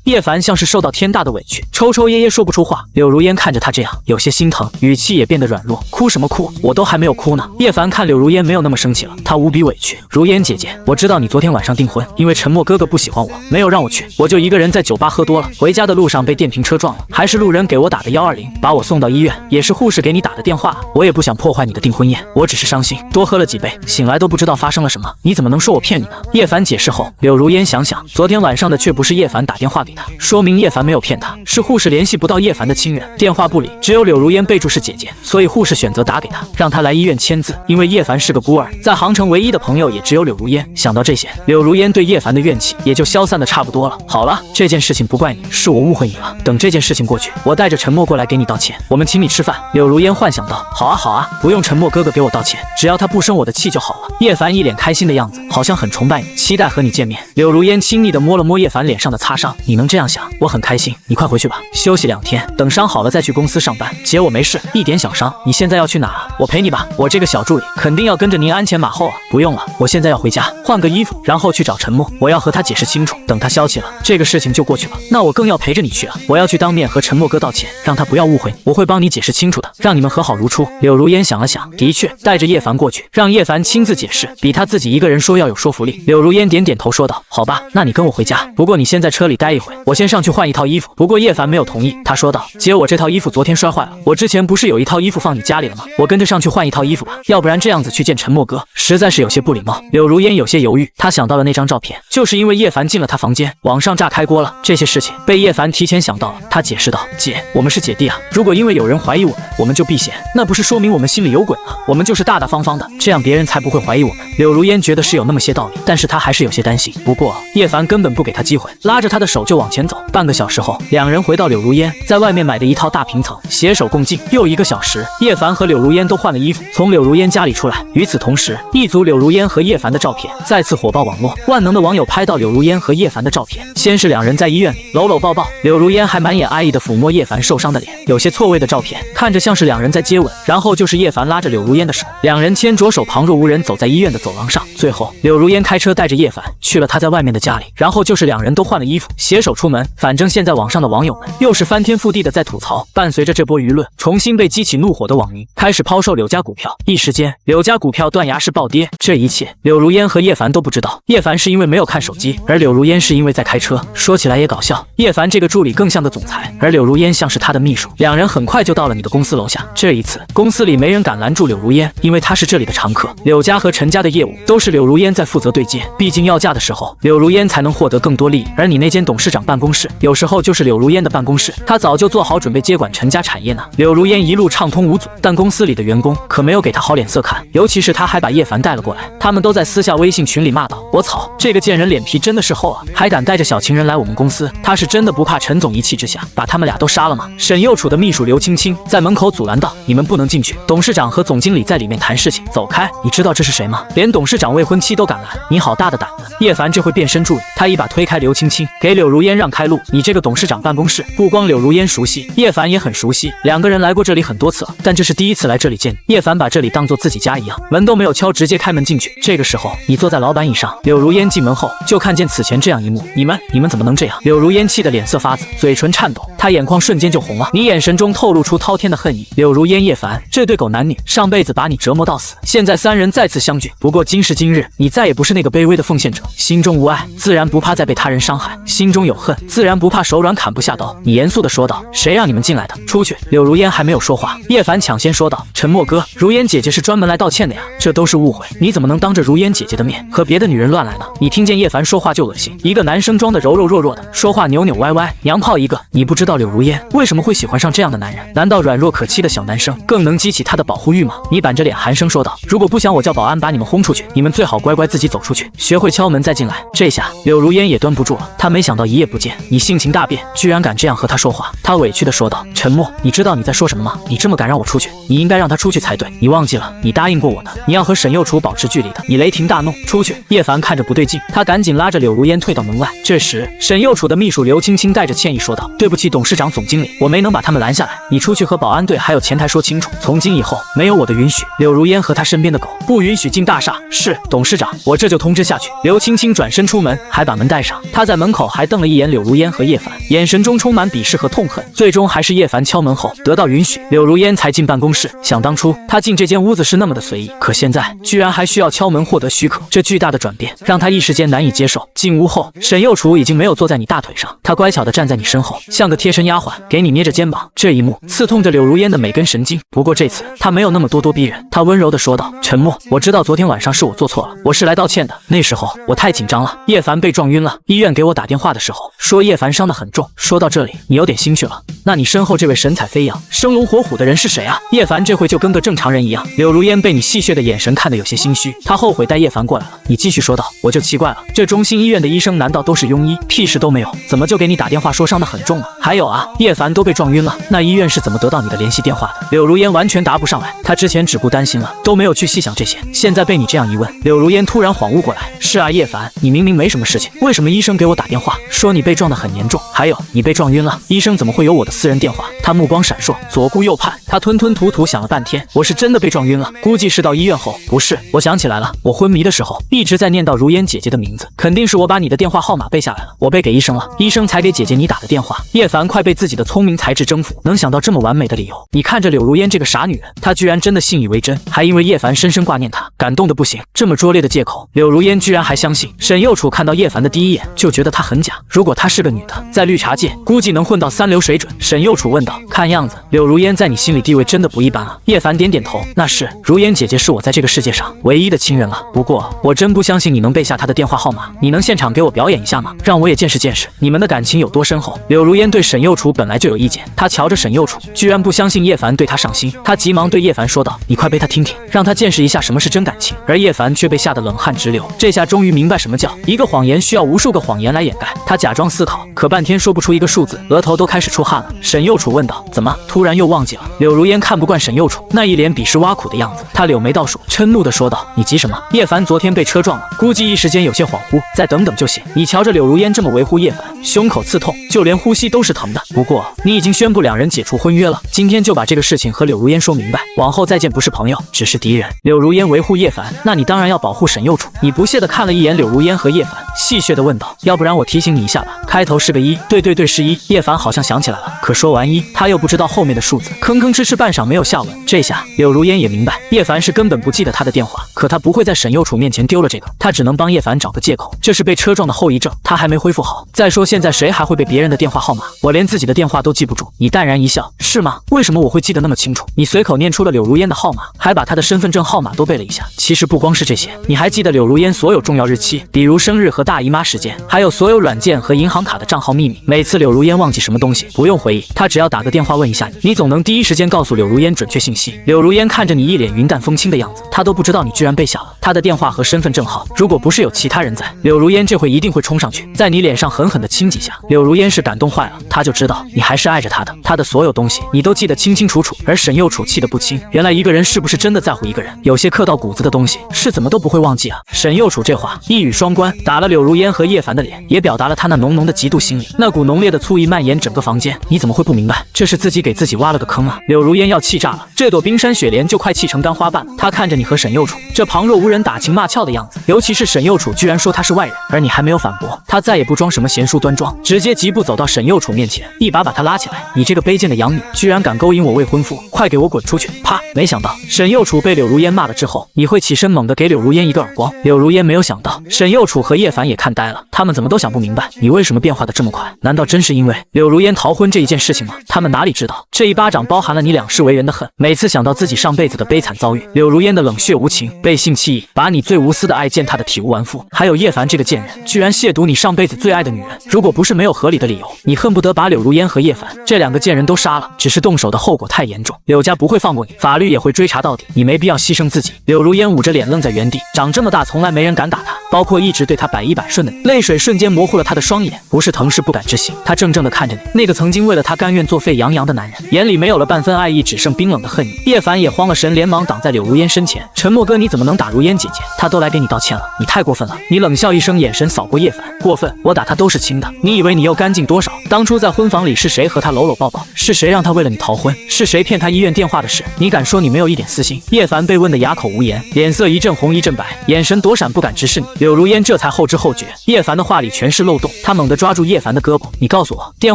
叶凡像是受到天大的委屈，抽抽噎噎说不出话。柳如烟看着他这样，有些心疼，语气也变得软弱。哭什么哭？我都还没有哭呢。叶凡看柳如烟没有那么生气了，他无比委屈。如烟姐姐，我知道你昨天晚上订婚，因为陈默哥哥不喜欢我，没有让我去，我就一个人在酒吧喝多了，回家的路上被电瓶车撞了，还是路人给我打的120，把我送到医院，也是护士给你打的电话。我也不想破坏你的订婚宴，我只是伤心，多喝了几杯，醒来都不知道发生了什么，你怎么能说我骗你呢？叶凡解释后，柳如烟想想，昨天晚上的却不是叶凡打电话给他，说明叶凡没有骗他，是护士联系不到叶凡的亲人，电话簿里只有柳如烟备注是姐姐，所以护士选择打给他，让他来医院签字。因为叶凡是个孤儿，在杭城唯一的朋友也只有柳如烟。想到这些，柳如烟对叶凡的怨气也就消散的差不多了。好了，这件事情不怪你，是我误会你了。等这件事情过去，我带着陈默过来给你道歉，我们请你吃饭。柳如烟幻想道：好啊好啊，不用陈默哥哥给我道歉，只要他不生我的气就好了。叶凡一脸开心的样子，好像很崇拜你，期待和你见面。柳如烟亲昵地摸了摸叶凡脸上的擦伤，你能这样想，我很开心。心，你快回去吧，休息2天，等伤好了再去公司上班。姐，我没事，一点小伤。你现在要去哪啊？我陪你吧，我这个小助理肯定要跟着您鞍前马后啊。不用了，我现在要回家换个衣服，然后去找陈默，我要和他解释清楚，等他消气了，这个事情就过去了。那我更要陪着你去啊，我要去当面和陈默哥道歉，让他不要误会你，我会帮你解释清楚的，让你们和好如初。柳如烟想了想，的确，带着叶凡过去，让叶凡亲自解释，比他自己一个人说要有说服力。柳如烟点点头说道：“好吧，那你跟我回家，不过你先在车里待一会，我先上去换一套衣服。”不过叶凡没有同意，他说道：“姐，我这套衣服昨天摔坏了，我之前不是有一套衣服放你家里了吗？我跟着上去换一套衣服吧，要不然这样子去见陈默哥，实在是有些不礼貌。”柳如烟有些犹豫，她想到了那张照片，就是因为叶凡进了她房间，网上炸开锅了，这些事情被叶凡提前想到了。他解释道：“姐，我们是姐弟啊，如果因为有人怀疑我们就避嫌，那不是说明我们心里有鬼吗？我们就是大大方方的，这样别人才不会怀疑我们。”柳如烟觉得是有那么些道理，但是她还是有些担心。不过叶凡根本不给她机会，拉着她的手就往前走。半个小时后，两人回到柳如烟在外面买的一套大平层，携手共进。又1个小时，叶凡和柳如烟都换了衣服，从柳如烟家里出来。与此同时，一组柳如烟和叶凡的照片再次火爆网络，万能的网友拍到柳如烟和叶凡的照片，先是两人在医院里搂搂抱抱，柳如烟还满眼爱意的抚摸叶凡受伤的脸，有些错位的照片看着像是两人在接吻，然后就是叶凡拉着柳如烟的手，两人牵着手旁若无人走在医院的走廊上。最后柳如烟开车带着叶凡去了他在外面的家里，然后就是两人都换了衣服携手出门。反正现在网上的网友们又是翻天覆地的在吐槽，伴随着这波舆论，重新被激起怒火的网民开始抛售柳家股票，一时间柳家股票断崖式暴跌。这一切柳如烟和叶凡都不知道，叶凡是因为没有看手机，而柳如烟是因为在开车。说起来也搞笑，叶凡这个助理更像个总裁，而柳如烟像是他的秘书。两人很快就到了你的公司楼下，这一次公司里没人敢拦住柳如烟，因为她是这里的常客。柳家和陈家的业务都是柳如烟在负责对接，毕竟要价的时候柳如烟才能获得更多利益，而你那间董事长办公室有时候就是柳如烟的办公室，她早就做好准备接管陈家产业呢。柳如烟一路畅通无阻，但公司里的员工可没有给她好脸色看，尤其是她还把叶凡带了过来，他们都在私下微信群里骂道：“我操，这个贱人脸皮真的是厚啊，还敢带着小情人来我们公司，他是真的不怕陈总一气之下把他们俩都杀了吗？”沈右楚的秘书刘青青在门口阻拦道：“你们不能进去，董事长和总经理在里面谈事情，走开！你知道这是谁吗？连董事长未婚妻都敢拦，你好大的胆子！”叶凡这会变身助理，他一把推开刘青青，给柳如烟让开路。你这个董事长办公室不光柳如烟熟悉，叶凡也很熟悉，两个人来过这里很多次了，但这是第一次来这里见你。叶凡把这里当做自己家一样，门都没有敲，直接开门进去。这个时候你坐在老板椅上，柳如烟进门后就看见此前这样一幕，你们怎么能这样？柳如烟气得脸色发紫，嘴唇颤抖，她眼眶瞬间就红了，你眼神中透露出滔天的恨意。柳如烟、叶凡这对狗男女，上辈子把你折磨到死，现在三人再次相聚。不过今时今日，你再也不是那个卑微的奉献者，心中无爱，自然不怕再被他人伤害；心中有恨，自然不怕手软砍不下刀。你严肃地说道：“谁让你们进来的？出去！”柳如烟还没有说话，叶凡抢先说道：“陈默哥，如烟姐姐是专门来道歉的呀，这都是误会，你怎么能当着如烟姐姐的面和别的女人乱来呢？”你听见叶凡说话就恶心，一个男生装的柔柔弱弱的，说话扭扭歪歪，娘炮一个。你不知道柳如烟为什么会喜欢上这样的男人？难道软弱可欺的小男生更能激起她的保护欲吗？你板着脸寒声说道：“如果不想我叫保安把你们轰出去，你们最好乖乖自己走出去，学会敲门再进来。”这下柳如烟也端不住了，她没想到一夜不见你性情大变，居然敢这样和她说话。她委屈地说道：“陈默，你知道你在说什么吗？你这么敢让我出去，你应该让他出去才对。你忘记了，你答应过我的，你要和沈右楚保持距离的。”你雷霆大怒，出去！叶凡看着不对劲，他赶紧拉着柳如烟退到门外。这时沈右楚的秘书刘青青带着歉意说道：“对不起，董事长、总经理，我没能把他们拦下来，你出去和保安队还有前台说清楚，从今以后没有我的允许，柳如烟和他身边的狗不允许进大厦。”是，董事长，我这就通知下去。刘青青转身出门，还把门带上。他在门口还瞪了一眼柳如烟和叶凡，眼神中充满鄙视和痛恨。最终还是叶凡敲门后得到允许，柳如烟才进办公室。想当初他进这间屋子是那么的随意，可现在居然还需要敲门获得许可，这巨大的转变让他一时间难以接受。进屋后，沈右楚已经没有坐在你大腿上，他乖巧地站在你身后，像个贴身丫鬟，给你捏着肩膀。这一幕刺痛着柳如烟的每根神经。不过这次他没有那么咄咄逼人，他温柔地说道：“陈默，我知道昨天晚上是我做错了，我是来道歉的。那时候我太紧张了，叶凡被撞晕了，医院给我打电话的时候说叶凡伤得很重。”说到这里，你有点心虚了。那你身后这位神采飞扬、生龙活虎的人是谁啊？叶凡这会就跟个正常人一样。柳如烟被你戏谑的眼神看得有些心虚，她后悔带叶凡过来了。你继续说道：“我就奇怪了，这中心医院的医生难道都是庸医，屁事都没有？怎么就给你打电话说伤得很重呢？还有啊，叶凡都被撞晕了，那医院是怎么得到你的联系电话的？”柳如烟完全答不上来，她之前只顾担心了，都没有去细想这些，现在被你这样一问，柳如烟突然恍悟过来：“是啊，叶凡，你明明没什么事情，为什么医生给我打电话说你被撞得很严重，还有，你被撞晕了，医生怎么会有我的私人电话？他目光闪烁，左顾右盼，他吞吞吐吐想了半天，我是真的被撞晕了，估计是到医院后。不是，我想起来了，我昏迷的时候一直在念叨如烟姐姐的名字，肯定是我把你的电话号码背下来了，我背给医生了，医生才给姐姐你打的电话。叶凡快被自己的聪明才智征服，能想到这么完美的理由。你看着柳如烟这个傻女人，她居然真的信以为真，还因为叶凡深深挂念她，感动的不行。这么拙劣的借口，柳如烟居然还相信。沈右楚看到叶凡的第一眼就觉得她很假，如果她是个女的，在绿茶界估计能混到三流水准。沈右楚问道：看样子柳如烟在你心里地位真的不一般啊。叶凡点点头，那是，如烟姐姐是我在这个世界上唯一的亲人了。不过我真不相信你能背下她的电话号码，你能现场给我表演一下吗？让我也见识见识你们的感情有多深厚。柳如烟对沈右楚本来就有意见，她瞧着沈右楚居然不相信叶凡对她上心，她急忙对叶凡说道：你快背他听听，让他见识一下什么是真感情。而叶凡却被吓得冷汗直流，这下终于明白什么叫一个谎言需要无数个谎言来掩盖。他假装思考，可半天说不出一个数字，额头都开始出汗了。沈右楚问道：怎么突然又忘记了？柳如烟看不惯沈右楚那一脸鄙视挖苦的样子，她柳眉倒数，嗔怒地说道：你急什么？叶凡昨天被车撞了，估计一时间有些恍惚，再等等就行。你瞧着柳如烟这么维护叶凡，胸口刺痛，就连呼吸都是疼的。不过你已经宣布两人解除婚约了，今天就把这个事情和柳如烟说明白，往后再见不是朋友，只是敌人。柳如烟维护叶凡，那你当然要保护沈右楚。你不屑地看了一眼柳如烟和叶凡，戏谑地问道：要不然我提醒你一下吧，开头是个1，对是1。叶凡好像想起来了，可说完1，他又不知道后面的数字，吭吭哧哧半晌没有下文。这下柳如烟也明白，叶凡是根本不记得他的电话，可他不会在沈右楚面前丢了这个，他只能帮叶凡找个借口，这是被车撞的后遗症，他还没恢复好。再说现在谁还会背别人的电话号码？我连自己的电话都记不住。你淡然一笑，是吗？为什么我会记得那么清楚？你随口念出了柳如烟的号码，还把她的身份证号码都背了一下。其实不光是这些，你还记得柳如烟所有重要日期，比如生日和大姨妈时间，还有所有软件和银行卡的账号秘密。每次柳如烟忘记什么东西，不用回忆，她只要打个电话问一下你，你总能第一时间告诉柳如烟准确信息。柳如烟看着你一脸云淡风轻的样子，她都不知道你居然背下了她的电话和身份证号。如果不是有其他人在，柳如烟这回一定会冲上去，在你脸上狠狠地亲几下。柳如烟是感动坏了，她就知道你还是爱着她的，她的所有东西你都记得清清楚楚。而沈右楚气得不轻，原来一个人是不是真的在乎一个人，有些刻到骨子的东西是怎么都不会忘记啊。沈右楚这话一语双关，打了柳如烟和叶凡的脸，也表达了他那浓浓的嫉妒心理，那股浓烈的醋意蔓延整个房间。你怎么会不明白，这是自己给自己挖了个坑啊？柳如烟要气炸了，这朵冰山雪莲就快气成干花瓣了。她看着你和沈右楚这旁若无人打情骂俏的样子，尤其是沈右楚居然说他是外人，而你还没有反驳，她再也不装什么贤淑端庄，直接疾步走到沈右楚面前，一把他拉起来，你这个卑贱的养女，居然敢勾引我未婚夫，快给我滚出去！啪！没想到沈右楚被柳如烟骂了之后，你会起身猛地给柳如烟一个耳光。柳如烟没有想到沈右楚和叶凡也看呆了，他们怎么都想不明白你为什么变化的这么快？难道真是因为柳如烟逃婚这一件事情吗？他们哪里知道这一巴掌包含了你两世为人的恨。每次想到自己上辈子的悲惨遭遇，柳如烟的冷血无情、背信弃义，把你最无私的爱践踏得体无完肤。还有叶凡这个贱人，居然亵渎你上辈子最爱的女人。如果不是没有合理的理由，你恨不得把柳如烟和叶凡这两个贱人都杀了，只是动手的后果太严重，柳家不会放过你，法律也会追查到底，你没必要牺牲自己。柳如烟捂着脸愣在原地，长这么大从来没人敢打她，包括一直对她百依百顺的你。泪水瞬间模糊了她的双眼，不是疼是不敢置信。她怔怔地看着你，那个曾经为了她甘愿做沸羊羊的男人，眼里没有了半分爱意，只剩冰冷的恨意。叶凡也慌了神，连忙挡在柳如烟身前，沉默哥你怎么能打如烟姐姐？她都来给你道歉了，你太过分了。你冷笑一声，眼神扫过叶凡，过分，我打她都是轻的，你以为你又干净多少？当初在婚房里是谁和她搂搂抱抱？是谁让她为了你逃婚？是谁骗她医院电话的事？你敢说你没有一点私心？叶凡被问得哑口无言，脸色一阵红一阵白，眼神躲闪不敢直视你。柳如烟这才后知后觉，叶凡的话里全是漏洞。他猛地抓住叶凡的胳膊，你告诉我，电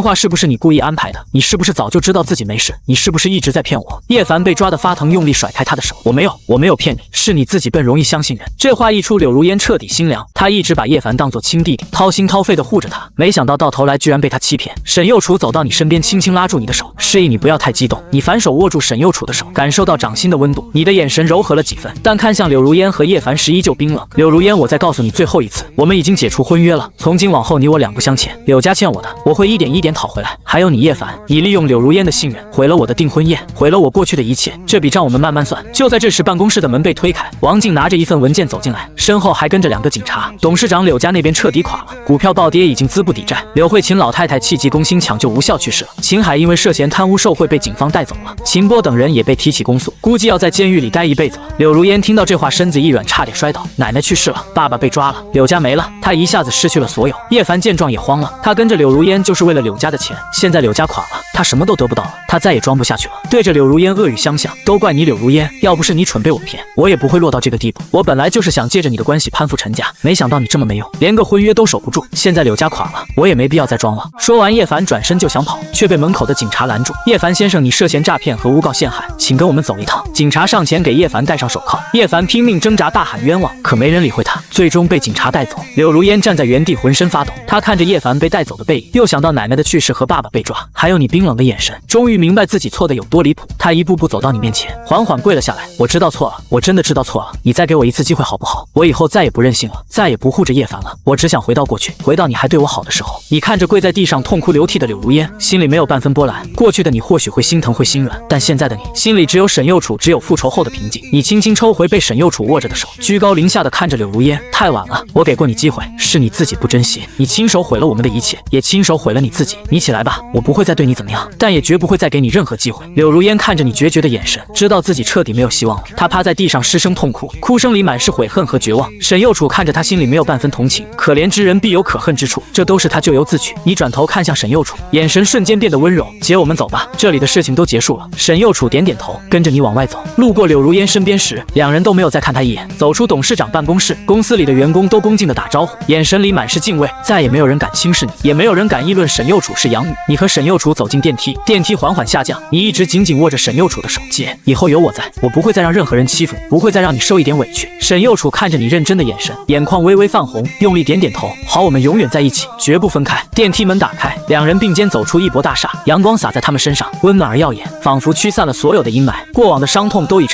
话是不是你故意安排的？你是不是早就知道自己没事？你是不是一直在骗我？叶凡被抓得发疼，用力甩开他的手，我没有骗你，是你自己笨，容易相信人。这话一出，柳如烟彻底心凉。她一直把叶凡当作亲弟弟，掏心掏肺地护着他，没想到到头来居然被他欺骗。沈右楚走到你身边，轻轻拉住你的手，示意你不要太激动。你反手握住沈右楚的手，感受到掌心的温度，你的眼神柔和了几分，但看向柳如烟和叶凡时依旧冰冷。柳如烟，我再告诉你最后一次，我们已经解除婚约了，从今往后你我两不相欠，柳家欠我的，我会一点一点讨回来。还有你叶凡，你利用柳如烟的信任，毁了我的订婚宴，毁了我过去的一切，这笔账我们慢慢算。就在这时，办公室的门被推开，王静拿着一份文件走进来，身后还跟着2个警察。董事长柳家那边彻底垮了，股票暴跌，已经资不抵债。柳慧琴老太太气急攻心，抢救无效去世了。秦海因为涉嫌贪污受贿被警方带走了，秦波等人也被提起公诉，估计要在监狱里待一辈子了。柳如烟听到这话，身子一软，差点摔倒。奶奶去世了，爸爸被抓了，柳家没了，她一下子失去了所有。叶凡见状也慌了，他跟跟着柳如烟就是为了柳家的钱，现在柳家垮了，他什么都得不到了，他再也装不下去了，对着柳如烟恶语相向。都怪你柳如烟，要不是你蠢被我骗，我也不会落到这个地步。我本来就是想借着你的关系攀附陈家，没想到你这么没用，连个婚约都守不住。现在柳家垮了，我也没必要再装了。说完，叶凡转身就想跑，却被门口的警察拦住。叶凡先生，你涉嫌诈骗和诬告陷害，请跟我们走一趟。警察上前给叶凡戴上手铐，叶凡拼命挣扎，大喊冤枉，可没人理会他，最终被警察带走。柳如烟站在原地，浑身发抖。他看着叶凡被带走的背影，又想到奶奶的去世和爸爸被抓，还有你冰冷的眼神，终于明白自己错的有多离谱。他一步步走到你面前，缓缓跪了下来。我知道错了，我真的知道错了，你再给我一次机会好不好？我以后再也不任性了，再也不护着叶凡了，我只想回到过去，回到你还对我好的时候。你看着跪在地上痛哭流涕的柳如烟，心里没有半分波澜。过去的你或许会心疼会心软，但现在的你心里只有沈幼楚，只有复仇后的平静。你轻轻抽回被沈幼楚握着的手，居高临下的看着柳如烟。太晚了，我给过你机会，是你自己不珍惜，你亲手毁了我们的一切，也亲手毁了你自己。你起来吧，我不会再对你怎么样，但也绝不会再给你任何机会。柳如烟看着你决绝的眼神，知道自己彻底没有希望了。她趴在地上失声痛哭，哭声里满是悔恨和绝望。沈幼楚看着她，心里没有半分同情，可怜之人必有可恨之处，这都是他咎由自取。你转头看向沈幼楚，眼神瞬间变得温柔。姐，我们走吧，这里的事情都结束了。沈幼楚点点头，跟着你往外走。路过柳如烟身边时，两人都没有再看他一眼。走出董事长办公室，公司里的员工都恭敬地打招呼，眼神里满是敬畏。再也没有人敢轻视你，也没有人敢议论沈幼楚是养女。你和沈幼楚走进电梯，电梯缓缓下降，你一直紧紧握着沈幼楚的手。姐，以后有我在，我不会再让任何人欺负你，不会再让你受一点委屈。沈幼楚看着你认真的眼神，眼眶微微泛红，用力点点头。好，我们永远在一起，绝不分开。电梯门打开，两人并肩走出一博大厦，阳光洒在他们身上，温暖而耀眼，仿佛驱散了所有的阴霾，过往的伤痛都已成